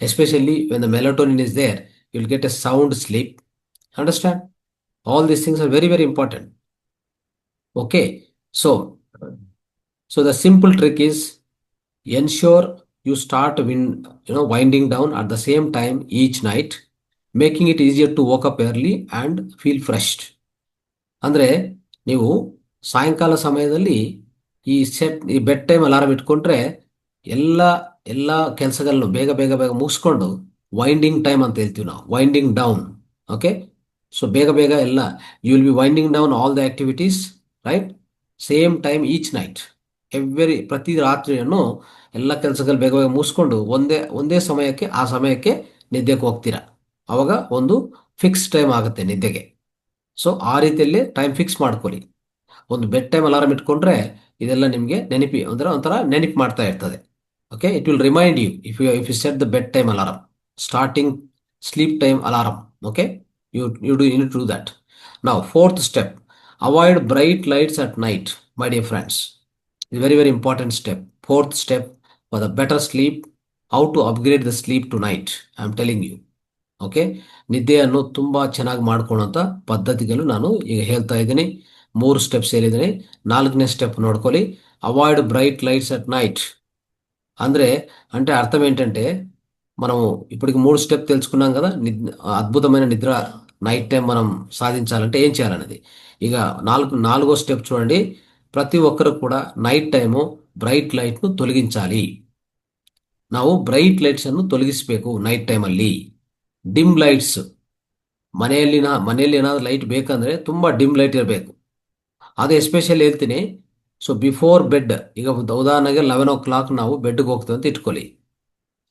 especially when the melatonin is there, you'll get a sound sleep. Understand? All these things are very, very important. Okay, so the simple trick is ensure you start winding down at the same time each night, making it easier to wake up early and feel fresh. ಅಂದರೆ ನೀವು ಸಾಯಂಕಾಲ ಸಮಯದಲ್ಲಿ ಈ bed time alarm ಇಟ್ಕೊಂಡ್ರೆ ಎಲ್ಲ ಎಲ್ಲ ಕೆಲಸಗಳನ್ನು ಬೇಗ ಬೇಗ ಬೇಗ ಮುಗಿಸ್ಕೊಂಡು ವೈಂಡಿಂಗ್ ಟೈಮ್ ಅಂತ ಹೇಳ್ತೀವಿ ನಾವು, ವೈಂಡಿಂಗ್ ಡೌನ್. ಓಕೆ, ಸೊ ಬೇಗ ಬೇಗ ಎಲ್ಲ you will be winding down all the activities, right? Same time each night, ಪ್ರತಿ ರಾತ್ರಿಯನ್ನು ಎಲ್ಲ ಕೆಲಸಗಳು ಬೇಗ ಬೇಗ ಮುಗಿಸ್ಕೊಂಡು ಒಂದೇ ಸಮಯಕ್ಕೆ ಆ ಸಮಯಕ್ಕೆ ನಿದ್ದೆಗೆ ಹೋಗ್ತೀರಾ. ಅವಾಗ ಒಂದು ಫಿಕ್ಸ್ ಟೈಮ್ ಆಗುತ್ತೆ ನಿದ್ದೆಗೆ. ಸೊ ಆ ರೀತಿಯಲ್ಲಿ ಟೈಮ್ ಫಿಕ್ಸ್ ಮಾಡ್ಕೊಳ್ಳಿ. ಒಂದು ಬೆಡ್ ಟೈಮ್ ಅಲಾರಂ ಇಟ್ಕೊಂಡ್ರೆ ಇದೆಲ್ಲ ನಿಮಗೆ ಒಂಥರ ನೆನಪು ಮಾಡ್ತಾ ಇರ್ತದೆ. Okay, it will remind you if you set the bed time alarm, starting sleep time alarm. Okay, you need to do that. Now, fourth step: avoid bright lights at night, my dear friends. It's a very, very important step. Fourth step for the better sleep, how to upgrade the sleep tonight. I am telling you. Okay, ನಿದ್ದೆಯನ್ನು ತುಂಬ ಚೆನ್ನಾಗಿ ಮಾಡ್ಕೊಳ್ಳೋಂಥ ಪದ್ಧತಿಗಳು ನಾನು ಈಗ ಹೇಳ್ತಾ ಇದ್ದೀನಿ. 3 steps ಹೇಳಿದ್ದೀನಿ. 4ನೇ ಸ್ಟೆಪ್ ನೋಡ್ಕೊಳ್ಳಿ: avoid bright lights at night. అంటే అర్థం ఏంటంటే, మనము ఇప్పటికి 3 స్టెప్ తెలుసుకున్నాం కదా. అద్భుతమైన నిద్ర నైట్ టైం మనం సాధించాలంటే ఏం చేయాలనేది. ఇక నాలుగో స్టెప్ చూడండి. ప్రతి ఒక్కరు కూడా నైట్ టైము ಬ್ರೈಟ್ ಲೈಟ್ನು ತೊಲಗಿಂಚಾలి. ನಾವು ಬ್ರೈಟ್ ಲೈಟ್ಸ್ ಅನ್ನು ತೊಲಗಿಸಬೇಕು ನೈಟ್ ಟೈಮಲ್ಲಿ. ಡಿಮ್ ಲೈಟ್ಸ್ ಮನೆಯಲ್ಲಿ ಏನಾದ್ರು ಲೈಟ್ ಬೇಕಂದ್ರೆ ತುಂಬ ಡಿಮ್ ಲೈಟ್ ಇರಬೇಕು. ಅದು ಎಸ್ಪೆಷಲಿ ಹೇಳ್ತೀನಿ. ಸೊ ಬಿಫೋರ್ ಬೆಡ್, ಈಗ ಉದಾಹರಣೆಗೆ 11 o'clock ನಾವು ಬೆಡ್ಗೆ ಹೋಗ್ತೀವಿ ಅಂತ ಇಟ್ಕೊಳ್ಳಿ.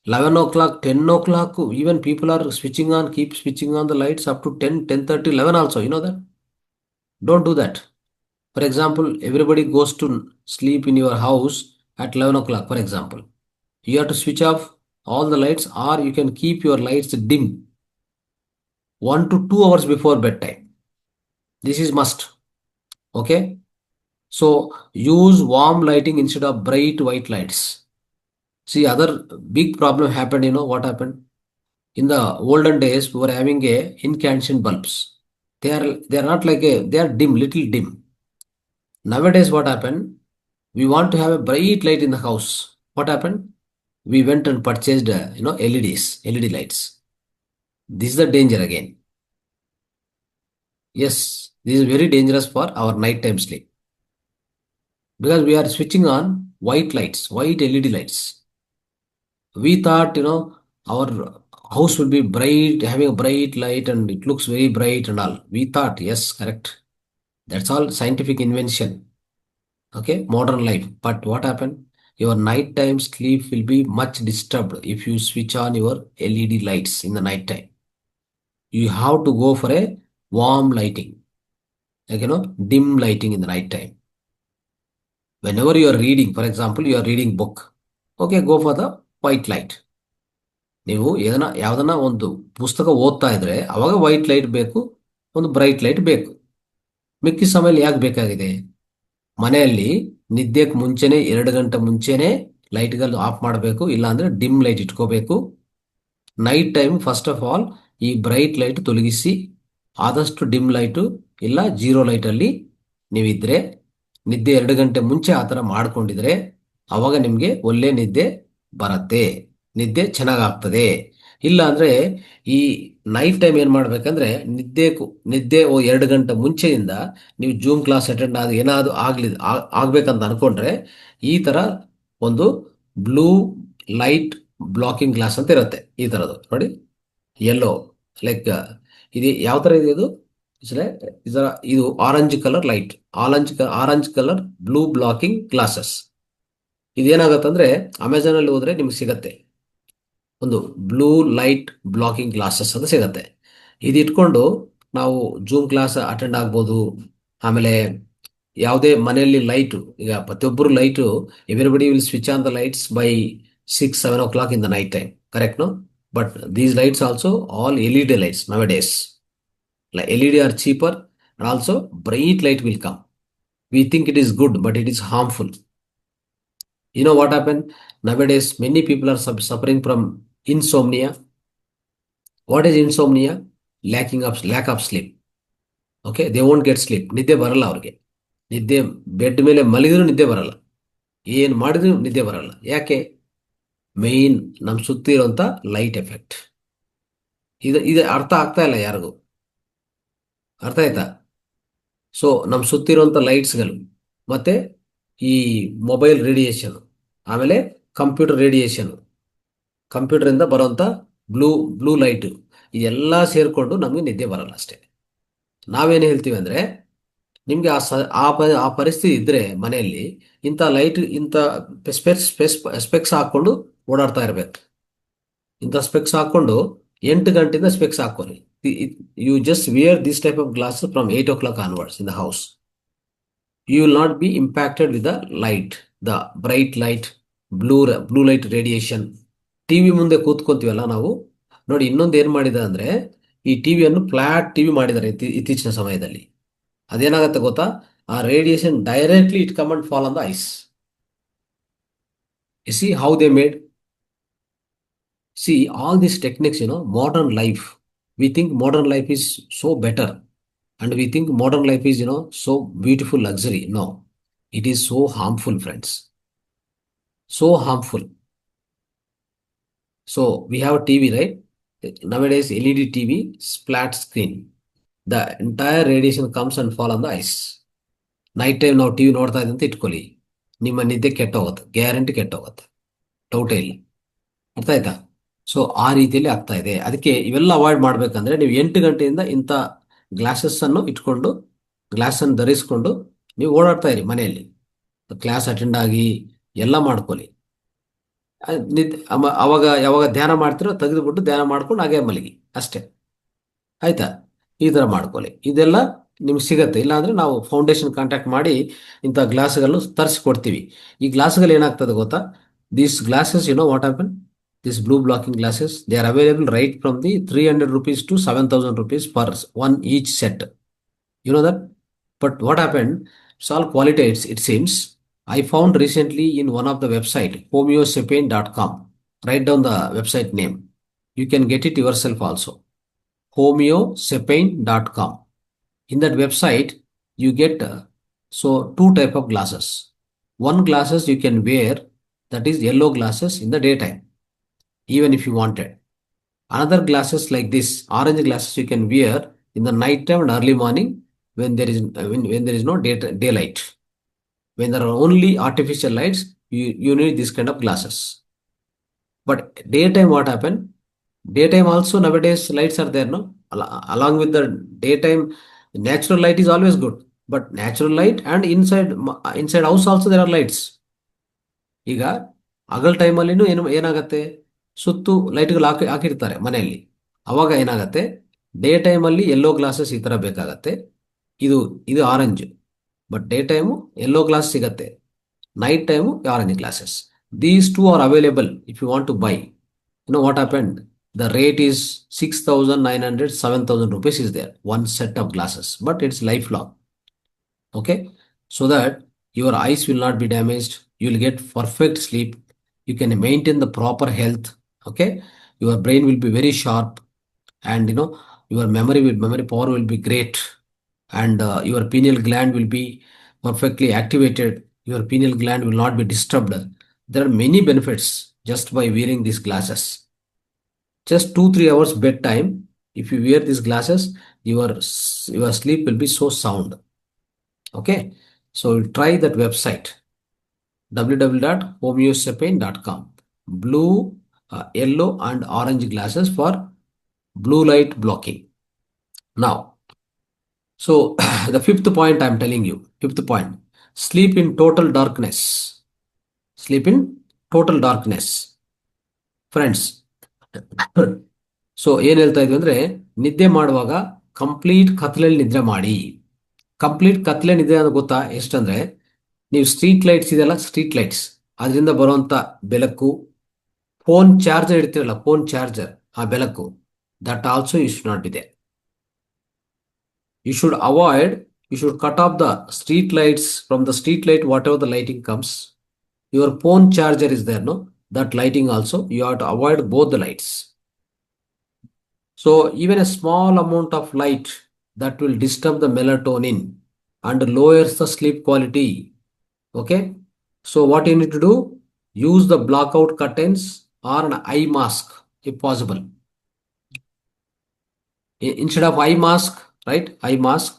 11 o'clock, 10 o'clock, even people are keep switching on the lights up to 10, 10:30, 11 also. You know that? Don't do that. For example, everybody goes to sleep in your house at 11 o'clock, for example. You have to switch off all the lights, or you can keep your lights dim 1 to 2 hours before bedtime. This is must. Okay? So use warm lighting instead of bright white lights. See, other big problem happened, what happened? In the olden days, we were having a incandescent bulbs. They are not like they are dim, little dim. Nowadays, what happened? We want to have a bright light in the house. What happened? We went and purchased, LEDs, LED lights. This is the danger again. Yes, this is very dangerous for our nighttime sleep because we are switching on white lights, white LED lights. We thought, our house will be bright, having a bright light, and it looks very bright and all. We thought, yes, correct. That's all scientific invention. Okay, modern life. But what happened? Your nighttime sleep will be much disturbed if you switch on your LED lights in the nighttime. You have to go for a warm lighting, like dim lighting in the nighttime. Whenever you are reading, for example, you are reading book, okay, go for the white light. ನೀವು ಯಾವ್ದನ್ನ ಒಂದು ಪುಸ್ತಕ ಓದ್ತಾ ಇದ್ರೆ ಅವಾಗ white light ಬೇಕು, ಒಂದು bright light ಬೇಕು. ಮಿಕ್ಕಿ ಸಮಯ ಯಾಕೆ ಬೇಕಾಗಿದೆ? ಮನೆಯಲ್ಲಿ ನಿದ್ದೆಗೆ ಮುಂಚೆನೆ 2 ಗಂಟೆ ಮುಂಚೆನೆ ಲೈಟ್ಗಳು ಆಫ್ ಮಾಡಬೇಕು, ಇಲ್ಲಾಂದ್ರೆ ಡಿಮ್ ಲೈಟ್ ಇಟ್ಕೋಬೇಕು. Night time first of all ಈ ಬ್ರೈಟ್ ಲೈಟ್ ತೊಲಗಿಸಿ ಆದಷ್ಟು ಡಿಮ್ ಲೈಟು ಇಲ್ಲ ಜೀರೋ ಲೈಟಲ್ಲಿ ನೀವಿದ್ರೆ ನಿದ್ದೆ 2 ಗಂಟೆ ಮುಂಚೆ ಆ ಥರ ಮಾಡ್ಕೊಂಡಿದ್ರೆ ಅವಾಗ ನಿಮಗೆ ಒಳ್ಳೆ ನಿದ್ದೆ ಬರುತ್ತೆ, ನಿದ್ದೆ ಚೆನ್ನಾಗಾಗ್ತದೆ. ಇಲ್ಲ ಅಂದರೆ ಈ ನೈಟ್ ಟೈಮ್ ಏನು ಮಾಡಬೇಕಂದ್ರೆ ನಿದ್ದೆ 2 ಗಂಟೆ ಮುಂಚೆಯಿಂದ ನೀವು ಜೂಮ್ ಕ್ಲಾಸ್ ಅಟೆಂಡ್ ಏನಾದರೂ ಆಗ್ಬೇಕಂತ ಅನ್ಕೊಂಡ್ರೆ ಈ ಥರ ಒಂದು ಬ್ಲೂ ಲೈಟ್ ಬ್ಲಾಕಿಂಗ್ ಗ್ಲಾಸ್ ಅಂತ ಇರುತ್ತೆ. ಈ ಥರದ್ದು ನೋಡಿ, ಯೆಲ್ಲೋ ಲೈಕ್ ಇದು ಯಾವ ಥರ ಇದೆ, ಇದು orange colour light, orange colour blue blocking glasses. ಇದೇನಾಗತ್ತಂದ್ರೆ ಅಮೆಝಾನಲ್ಲಿ ಹೋದ್ರೆ ನಿಮ್ಗೆ ಸಿಗತ್ತೆ, ಒಂದು ಬ್ಲೂ ಲೈಟ್ ಬ್ಲಾಕಿಂಗ್ ಗ್ಲಾಸಸ್ ಅಂತ ಸಿಗತ್ತೆ. ಇದು ಇಟ್ಕೊಂಡು ನಾವು ಜೂಮ್ ಕ್ಲಾಸ್ ಅಟೆಂಡ್ ಆಗ್ಬೋದು. ಆಮೇಲೆ ಯಾವುದೇ ಮನೆಯಲ್ಲಿ ಲೈಟು, ಈಗ ಪ್ರತಿಯೊಬ್ಬರು light, everybody will switch on the lights by 6-7 o'clock in the night time, correct, no? But these lights also all LED lights nowadays. Like LED are cheaper, and also bright light will come. We think it is good, but it is harmful. You know what happened? Nowadays, many people are suffering from insomnia. What is insomnia? Lack of sleep. Okay, they won't get sleep. ನಿದ್ದೆ ಬರಲ್ಲ ಅವ್ರಿಗೆ. ನಿದ್ದೆ bed ಮೇಲೆ ಮಲಗಿದ್ರು ನಿದ್ದೆ ಬರಲ್ಲ, ಏನು ಮಾಡಿದ್ರು ನಿದ್ದೆ ಬರಲ್ಲ. ಯಾಕೆ? ಮೇನ್ ನಮ್ಮ ಸುತ್ತ ಇರುವಂತ ಲೈಟ್ ಎಫೆಕ್ಟ್. ಇದು ಅರ್ಥ ಆಗ್ತಾ ಇಲ್ಲ ಯಾರಿಗೂ. ಅರ್ಥ ಆಯ್ತಾ? ಸೊ ನಮ್ಮ ಸುತ್ತಿರುವಂಥ ಲೈಟ್ಸ್ಗಳು, ಮತ್ತೆ ಈ ಮೊಬೈಲ್ ರೇಡಿಯೇಷನ್, ಆಮೇಲೆ ಕಂಪ್ಯೂಟರ್ ರೇಡಿಯೇಷನ್, ಕಂಪ್ಯೂಟರಿಂದ ಬರೋಂಥ ಬ್ಲೂ ಲೈಟು, ಇದೆಲ್ಲ ಸೇರಿಕೊಂಡು ನಮಗೆ ನಿದ್ದೆ ಬರಲ್ಲ ಅಷ್ಟೇ. ನಾವೇನು ಹೇಳ್ತೀವಿ ಅಂದರೆ, ನಿಮಗೆ ಆ ಪರಿಸ್ಥಿತಿ ಇದ್ದರೆ ಮನೆಯಲ್ಲಿ ಇಂಥ ಲೈಟ್, ಇಂಥ ಸ್ಪೆಕ್ಸ್ ಹಾಕ್ಕೊಂಡು ಓಡಾಡ್ತಾ ಇರಬೇಕು. ಇಂಥ ಸ್ಪೆಕ್ಸ್ ಹಾಕ್ಕೊಂಡು 8 ಗಂಟೆಯಿಂದ ಸ್ಪೆಕ್ಸ್ ಹಾಕೊಳ್ಳಿ. You just wear this type of glasses from 8 o'clock onwards in the house. You will not be impacted with the light, the bright light, blue light radiation. TV ಮುಂದೆ ಕೂತ್ಕೊಂತೀವಲ್ಲ ನಾವು, ನೋಡಿ ಇನ್ನೊಂದು ಏನು ಮಾಡಿದೆ ಅಂದರೆ, ಈ ಟಿವಿಯನ್ನು ಫ್ಲಾಟ್ ಟಿವಿ ಮಾಡಿದ್ದಾರೆ ಇತ್ತೀಚಿನ ಸಮಯದಲ್ಲಿ. ಅದೇನಾಗತ್ತೆ ಗೊತ್ತಾ? ಆ radiation directly it come and fall on the ice. U C how they made. See, all these techniques, modern life, we think modern life is so better, and we think modern life is, so beautiful luxury. No, it is so harmful, friends. So harmful. So we have a TV, right? Nowadays, LED TV, flat screen. The entire radiation comes and fall on the ice. Night time ನಾವು TV ನೋಡ್ತಾ ಇದ್ದಂತ ಇಟ್ಕೊಳ್ಳಿ, ನಿಮ್ಮ ನಿದ್ದೆ ಕೆಟ್ಟೋಗುತ್ತೆ, guarantee ಕೆಟ್ಟೋಗುತ್ತೆ, ಡೌಟೇ ಇಲ್ಲ. ಅರ್ಥ ಆಯ್ತಾ? So ಆ ರೀತಿಯಲ್ಲಿ ಆಗ್ತಾ ಇದೆ. ಅದಕ್ಕೆ ಇವೆಲ್ಲ ಅವಾಯ್ಡ್ ಮಾಡಬೇಕಂದ್ರೆ ನೀವು 8 ಗಂಟೆಯಿಂದ ಇಂಥ ಗ್ಲಾಸಸ್ ಅನ್ನು ಇಟ್ಕೊಂಡು ಗ್ಲಾಸ್ ಅನ್ನು ಧರಿಸ್ಕೊಂಡು ನೀವು ಓಡಾಡ್ತಾ ಇರಿ ಮನೆಯಲ್ಲಿ, ಕ್ಲಾಸ್ ಅಟೆಂಡ್ ಆಗಿ ಎಲ್ಲ ಮಾಡ್ಕೊಳ್ಳಿ. ಅವಾಗ ಯಾವಾಗ ಧ್ಯಾನ ಮಾಡ್ತಿರೋ ತೆಗೆದುಬಿಟ್ಟು ಧ್ಯಾನ ಮಾಡ್ಕೊಂಡು ಹಾಗೆ ಮಲಗಿ ಅಷ್ಟೇ, ಆಯ್ತಾ? ಈ ಥರ ಮಾಡ್ಕೊಳ್ಳಿ. ಇದೆಲ್ಲ ನಿಮ್ಗೆ ಸಿಗತ್ತೆ. ಇಲ್ಲಾಂದ್ರೆ ನಾವು ಫೌಂಡೇಶನ್ ಕಾಂಟ್ಯಾಕ್ಟ್ ಮಾಡಿ ಇಂಥ ಗ್ಲಾಸ್ಗಳನ್ನು ತರಿಸ್ಕೊಡ್ತೀವಿ. ಈ ಗ್ಲಾಸ್ಗಳು ಏನಾಗ್ತದೆ ಗೊತ್ತಾ? These glasses, what happen, this blue blocking glasses, they are available right from the 300 rupees to 7,000 rupees per one each set. You know that? But what happened? It's all quality, it seems. I found recently in one of the website, homeosapien.com. Write down the website name. You can get it yourself also. homeosapien.com. In that website, you get two type of glasses. One glasses you can wear, that is yellow glasses in the daytime, even if you wanted. Another glasses like this, orange glasses you can wear in the night time and early morning when there is no daylight. When there are only artificial lights, you need this kind of glasses. But daytime, what happen? Daytime also nowadays lights are there, no? Along with the daytime, natural light is always good. But natural light and inside house also there are lights. ಈಗ ಹಗಲ್ ಟೈಮಲ್ಲಿನೂ ಏನಾಗತ್ತೆ, ಸುತ್ತು ಲೈಟ್ಗಳು ಹಾಕಿರ್ತಾರೆ ಮನೆಯಲ್ಲಿ. ಅವಾಗ ಏನಾಗತ್ತೆ, day ಟೈಮಲ್ಲಿ yellow glasses ಈ ಥರ ಬೇಕಾಗತ್ತೆ. ಇದು orange, but day time yellow glass ಸಿಗತ್ತೆ, night time orange glasses. These two are available if you want to buy. What happened, the rate is 6,900, 7,000 rupees is there, one set of glasses, but it's lifelong. Okay, so that your eyes will not be damaged, you will get perfect sleep, you can maintain the proper health. Okay, your brain will be very sharp, and your memory power will be great, and your pineal gland will be perfectly activated, your pineal gland will not be disturbed. There are many benefits just by wearing these glasses. Just 2-3 hours bedtime, if you wear these glasses, your sleep will be so sound. Okay, so try that website, www.homeosapien.com. Blue, yellow and orange glasses for blue light blocking. Now, so the fifth point I'm telling you, fifth point, sleep in total darkness. Sleep in total darkness. Friends, so ಏನ್ ಹೇಳ್ತಾ ಇದ್ವಿ ಅಂದ್ರೆ, ನಿದ್ದೆ ಮಾಡುವಾಗ complete ಕತ್ಲೆಯಲ್ಲಿ ನಿದ್ರೆ ಮಾಡಿ. Complete ಕತ್ಲೆ ನಿದ್ರೆ ಅಂತ ಗೊತ್ತಾ ಎಷ್ಟಂದ್ರೆ, ನೀವು ಸ್ಟ್ರೀಟ್ ಲೈಟ್ಸ್ ಇದೆಯಲ್ಲ, ಸ್ಟ್ರೀಟ್ ಲೈಟ್ಸ್ ಅದರಿಂದ ಬರುವಂತ ಬೆಳಕು, ಫೋನ್ ಚಾರ್ಜರ್ ಇಡ್ತೀರಲ್ಲ, ಫೋನ್ ಚಾರ್ಜರ್ ಆ ಬೆಳಕು, that also you should not be there. You should cut off the street lights. From the street light, whatever the lighting comes, your phone charger is there, no? That lighting also, you have to avoid both the lights. So even a small amount of light that will disturb the melatonin and lowers the sleep quality. Okay, so what you need to do, use the blackout curtains or an eye mask if possible. Instead of eye mask, right, eye mask,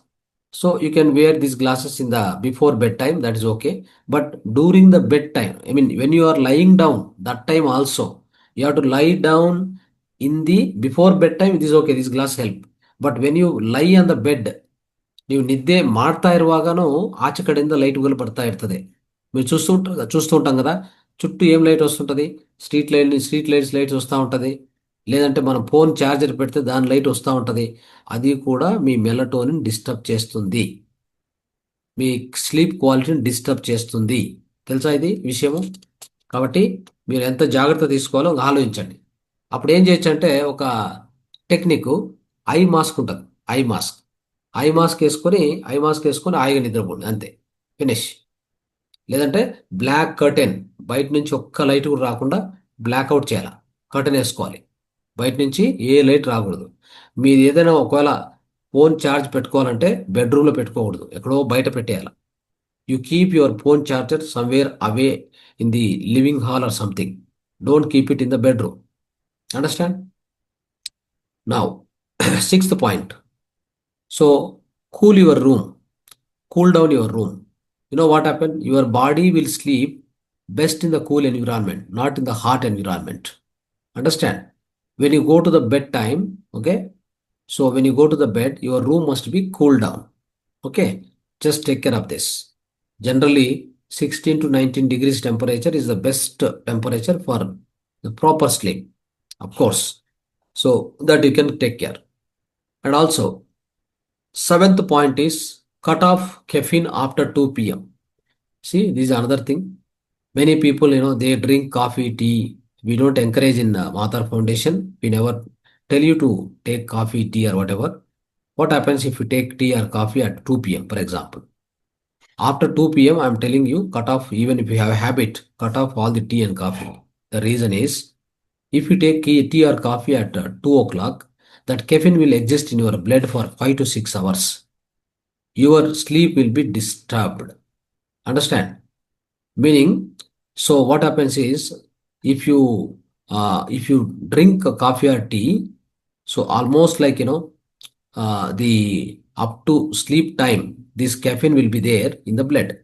so you can wear these glasses in the before bedtime, that is okay. But during the bedtime, I mean when you are lying down, that time also you have to lie down in the before bedtime, it is okay, this glass help. But when you lie on the bed, ನೀವು నిద్ದೆ ಮಾಡ್ತಾ ఇరువాగాను ఆచే కಡೆಯಿಂದ లైట్ಗಳು ಬರ್ತಾ ఇರ್ತದೆ. మీరు చూస్తూ ఉంటాం కదా, చుట్టూ ఏం light వస్తుంటది, స్ట్రీట్ లైట్స్ వస్తూ ఉంటది, లేదంటే మనం ఫోన్ ఛార్జర్ పెడితే దాని లైట్ వస్తూ ఉంటది. అది కూడా మీ మెలటోనిన్ డిస్టర్బ్ చేస్తుంది, మీ స్లీప్ క్వాలిటీని డిస్టర్బ్ చేస్తుంది. తెలుసా ఇది విషయము? కాబట్టి మీరు ఎంత జాగ్రత్త తీసుకోవాలో ఆలోచించండి. అప్పుడు ఏం చేయొచ్చు అంటే, ఒక టెక్నిక్, ఐ మాస్క్ ఉంటుంది, ఐ మాస్క్ వేసుకొని హాయిగా నిద్రపోండి, అంతే, ఫినిష్. లేదంటే బ్లాక్ కర్టెన్, బయట నుంచి ఒక్క లైట్ కూడా రాకుండా బ్లాక్అవుట్ చేయాలి, కర్టెన్ వేసుకోవాలి, బయట నుంచి ఏ లైట్ రాకూడదు. మీరు ఏదైనా ఒకవేళ ఫోన్ ఛార్జ్ పెట్టుకోవాలంటే బెడ్రూమ్లో పెట్టుకోకూడదు, ఎక్కడో బయట పెట్టేయాలి. You keep your phone charger somewhere away in the living hall or something. Don't keep it in the bedroom. Understand? Now sixth point. So cool your room, cool down your room. You know what happened? Your body will sleep best in the cool environment, not in the hot environment. Understand? When you go to the bedtime, okay, so when you go to the bed, your room must be cooled down. Okay, just take care of this. Generally, 16 to 19 degrees temperature is the best temperature for the proper sleep, of course. So that you can take care. And also, seventh point is cut off caffeine after 2 p.m. See, this is another thing. Many people, they drink coffee, tea. We don't encourage in Matar Foundation. We never tell you to take coffee, tea, or whatever. What happens if you take tea or coffee at 2 p.m., for example? After 2 p.m., I'm telling you, cut off, even if you have a habit, cut off all the tea and coffee. The reason is, if you take tea or coffee at 2 o'clock, that caffeine will exist in your blood for 5 to 6 hours. Your sleep will be disturbed. Understand? Meaning, so what happens is, if you drink a coffee or tea, so almost like the up to sleep time, this caffeine will be there in the blood.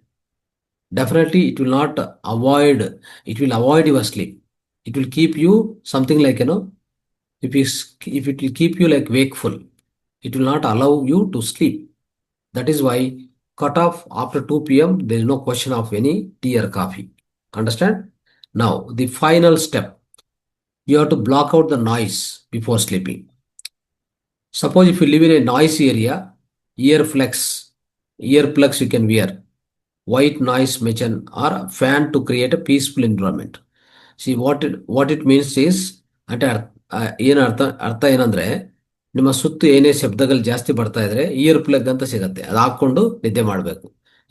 Definitely, it will not avoid. It will avoid your sleep. It will keep you something like if it will keep you like wakeful, it will not allow you to sleep. That is why cut off after 2 p.m. There is no question of any tea or coffee. Understand? Now, the final step, you have to block out the noise before sleeping. Suppose if you live in a noisy area, earplugs, earplugs you can wear, white noise machine or a fan to create a peaceful environment. See what it means is, అంటే ಏನು ಅರ್ಥ ಏನಂದ್ರೆ, ನಿಮ್ಮ ಸುತ್ತು ಏನೇ ಶಬ್ದಗಳು ಜಾಸ್ತಿ ಬರ್ತಾ ಇದ್ರೆ ಇಯರ್ ಪ್ಲಗ್ ಅಂತ ಸಿಗತ್ತೆ, ಅದು ಹಾಕೊಂಡು ನಿದ್ದೆ ಮಾಡಬೇಕು.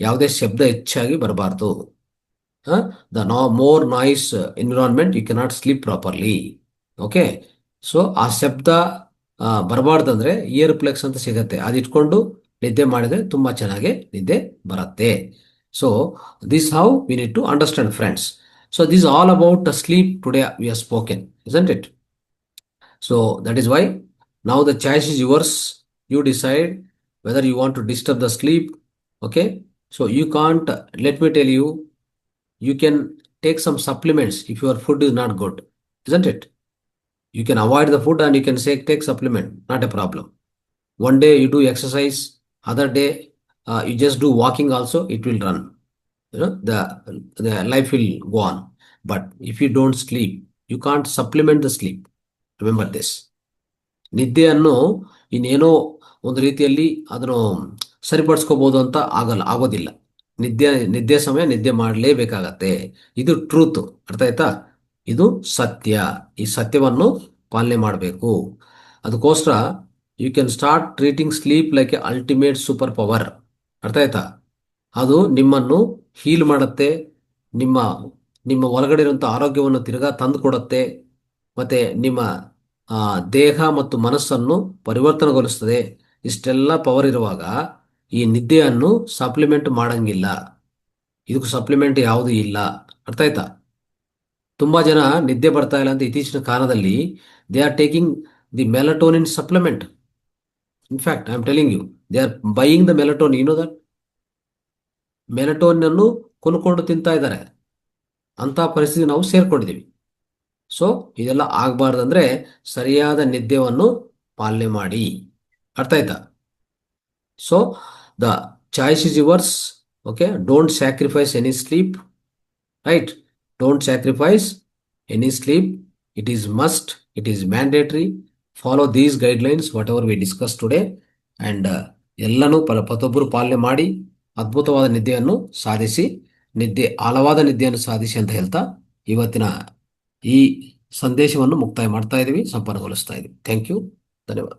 ಯಾವುದೇ ಶಬ್ದ ಹೆಚ್ಚಾಗಿ ಬರಬಾರ್ದು. The more noise environment you cannot sleep properly. Okay, so ಆ ಶಬ್ದ ಬರಬಾರ್ದಂದ್ರೆ ಇಯರ್ ಪ್ಲಗ್ಸ್ ಅಂತ ಸಿಗತ್ತೆ, ಅದು ಇಟ್ಕೊಂಡು ನಿದ್ದೆ ಮಾಡಿದ್ರೆ ತುಂಬಾ ಚೆನ್ನಾಗಿ ನಿದ್ದೆ ಬರುತ್ತೆ. So this how we need to understand friends. So this is all about the sleep today we have spoken, isn't it? So that is why now the choice is yours. You decide whether you want to disturb the sleep. Okay. So you can't, let me tell you, you can take some supplements if your food is not good, isn't it? You can avoid the food and you can say take supplement, not a problem. One day you do exercise, other day you just do walking also, it will run. The life will go on. But if you don't sleep, you can't supplement the sleep. Remember this. ನಿದ್ದೆಯನ್ನು ಇನ್ನೇನೋ ಒಂದು ರೀತಿಯಲ್ಲಿ ಅದನ್ನು ಸರಿಪಡಿಸ್ಕೋಬಹುದು ಅಂತ ಆಗೋದಿಲ್ಲ. ನಿದ್ದೆ ಸಮಯ ನಿದ್ದೆ ಮಾಡಲೇಬೇಕಾಗತ್ತೆ. ಇದು ಟ್ರೂತ್. ಅರ್ಥ ಆಯ್ತಾ? ಇದು ಸತ್ಯ. ಈ ಸತ್ಯವನ್ನು ಪಾಲನೆ ಮಾಡಬೇಕು. ಅದಕ್ಕೋಸ್ಕರ you can start treating sleep like a ultimate super power. ಅರ್ಥ ಆಯ್ತಾ? ಅದು ನಿಮ್ಮನ್ನು ಹೀಲ್ ಮಾಡುತ್ತೆ, ನಿಮ್ಮ ಒಳಗಡೆ ಇರುವಂಥ ಆರೋಗ್ಯವನ್ನು ತಿರ್ಗಾ ತಂದು ಕೊಡುತ್ತೆ, ಮತ್ತೆ ನಿಮ್ಮ ದೇಹ ಮತ್ತು ಮನಸ್ಸನ್ನು ಪರಿವರ್ತನೆಗೊಳಿಸ್ತದೆ. ಇಷ್ಟೆಲ್ಲ ಪವರ್ ಇರುವಾಗ ಈ ನಿದ್ದೆಯನ್ನು ಸಪ್ಲಿಮೆಂಟ್ ಮಾಡಂಗಿಲ್ಲ. ಇದಕ್ಕೂ ಸಪ್ಲಿಮೆಂಟ್ ಯಾವುದೂ ಇಲ್ಲ. ಅರ್ಥ ಆಯ್ತಾ? ತುಂಬಾ ಜನ ನಿದ್ದೆ ಬರ್ತಾ ಇಲ್ಲ ಅಂತ ಇತ್ತೀಚಿನ ಕಾಲದಲ್ಲಿ they are taking the melatonin supplement. In fact I am telling you, they are buying the melatonin. You know that? Melatonin ಅನ್ನು ಕೊಂಡ್ಕೊಂಡು ತಿಂತಾ ಇದ್ದಾರೆ. ಅಂತ ಪರಿಸ್ಥಿತಿ ನಾವು ಸೇರ್ಕೊಂಡಿದ್ದೀವಿ. ಸೊ ಇದೆಲ್ಲ ಆಗಬಾರ್ದಂದ್ರೆ ಸರಿಯಾದ ನಿದ್ದೆಯನ್ನು ಪಾಲನೆ ಮಾಡಿ. ಅರ್ಥ ಆಯ್ತಾ? So the choice is yours. Okay, don't sacrifice any sleep. Right? Don't sacrifice any sleep. It is must, it is mandatory. Follow these guidelines what ever we discuss today. And ಎಲ್ಲನೂ ಪ್ರತಿಯೊಬ್ಬರು ಪಾಲನೆ ಮಾಡಿ ಅದ್ಭುತವಾದ ನಿದ್ದೆಯನ್ನು ಸಾಧಿಸಿ, ಆಳವಾದ ನಿದ್ದೆಯನ್ನು ಸಾಧಿಸಿ ಅಂತ ಹೇಳ್ತಾ ಇವತ್ತಿನ ಈ ಸಂದೇಶವನ್ನು ಮುಕ್ತಾಯ ಮಾಡ್ತಾ ಇದ್ದೀವಿ, ಸಂಪನ್ನಗೊಳಿಸ್ತಾ ಇದ್ದೀವಿ. Thank you. ಧನ್ಯವಾದ.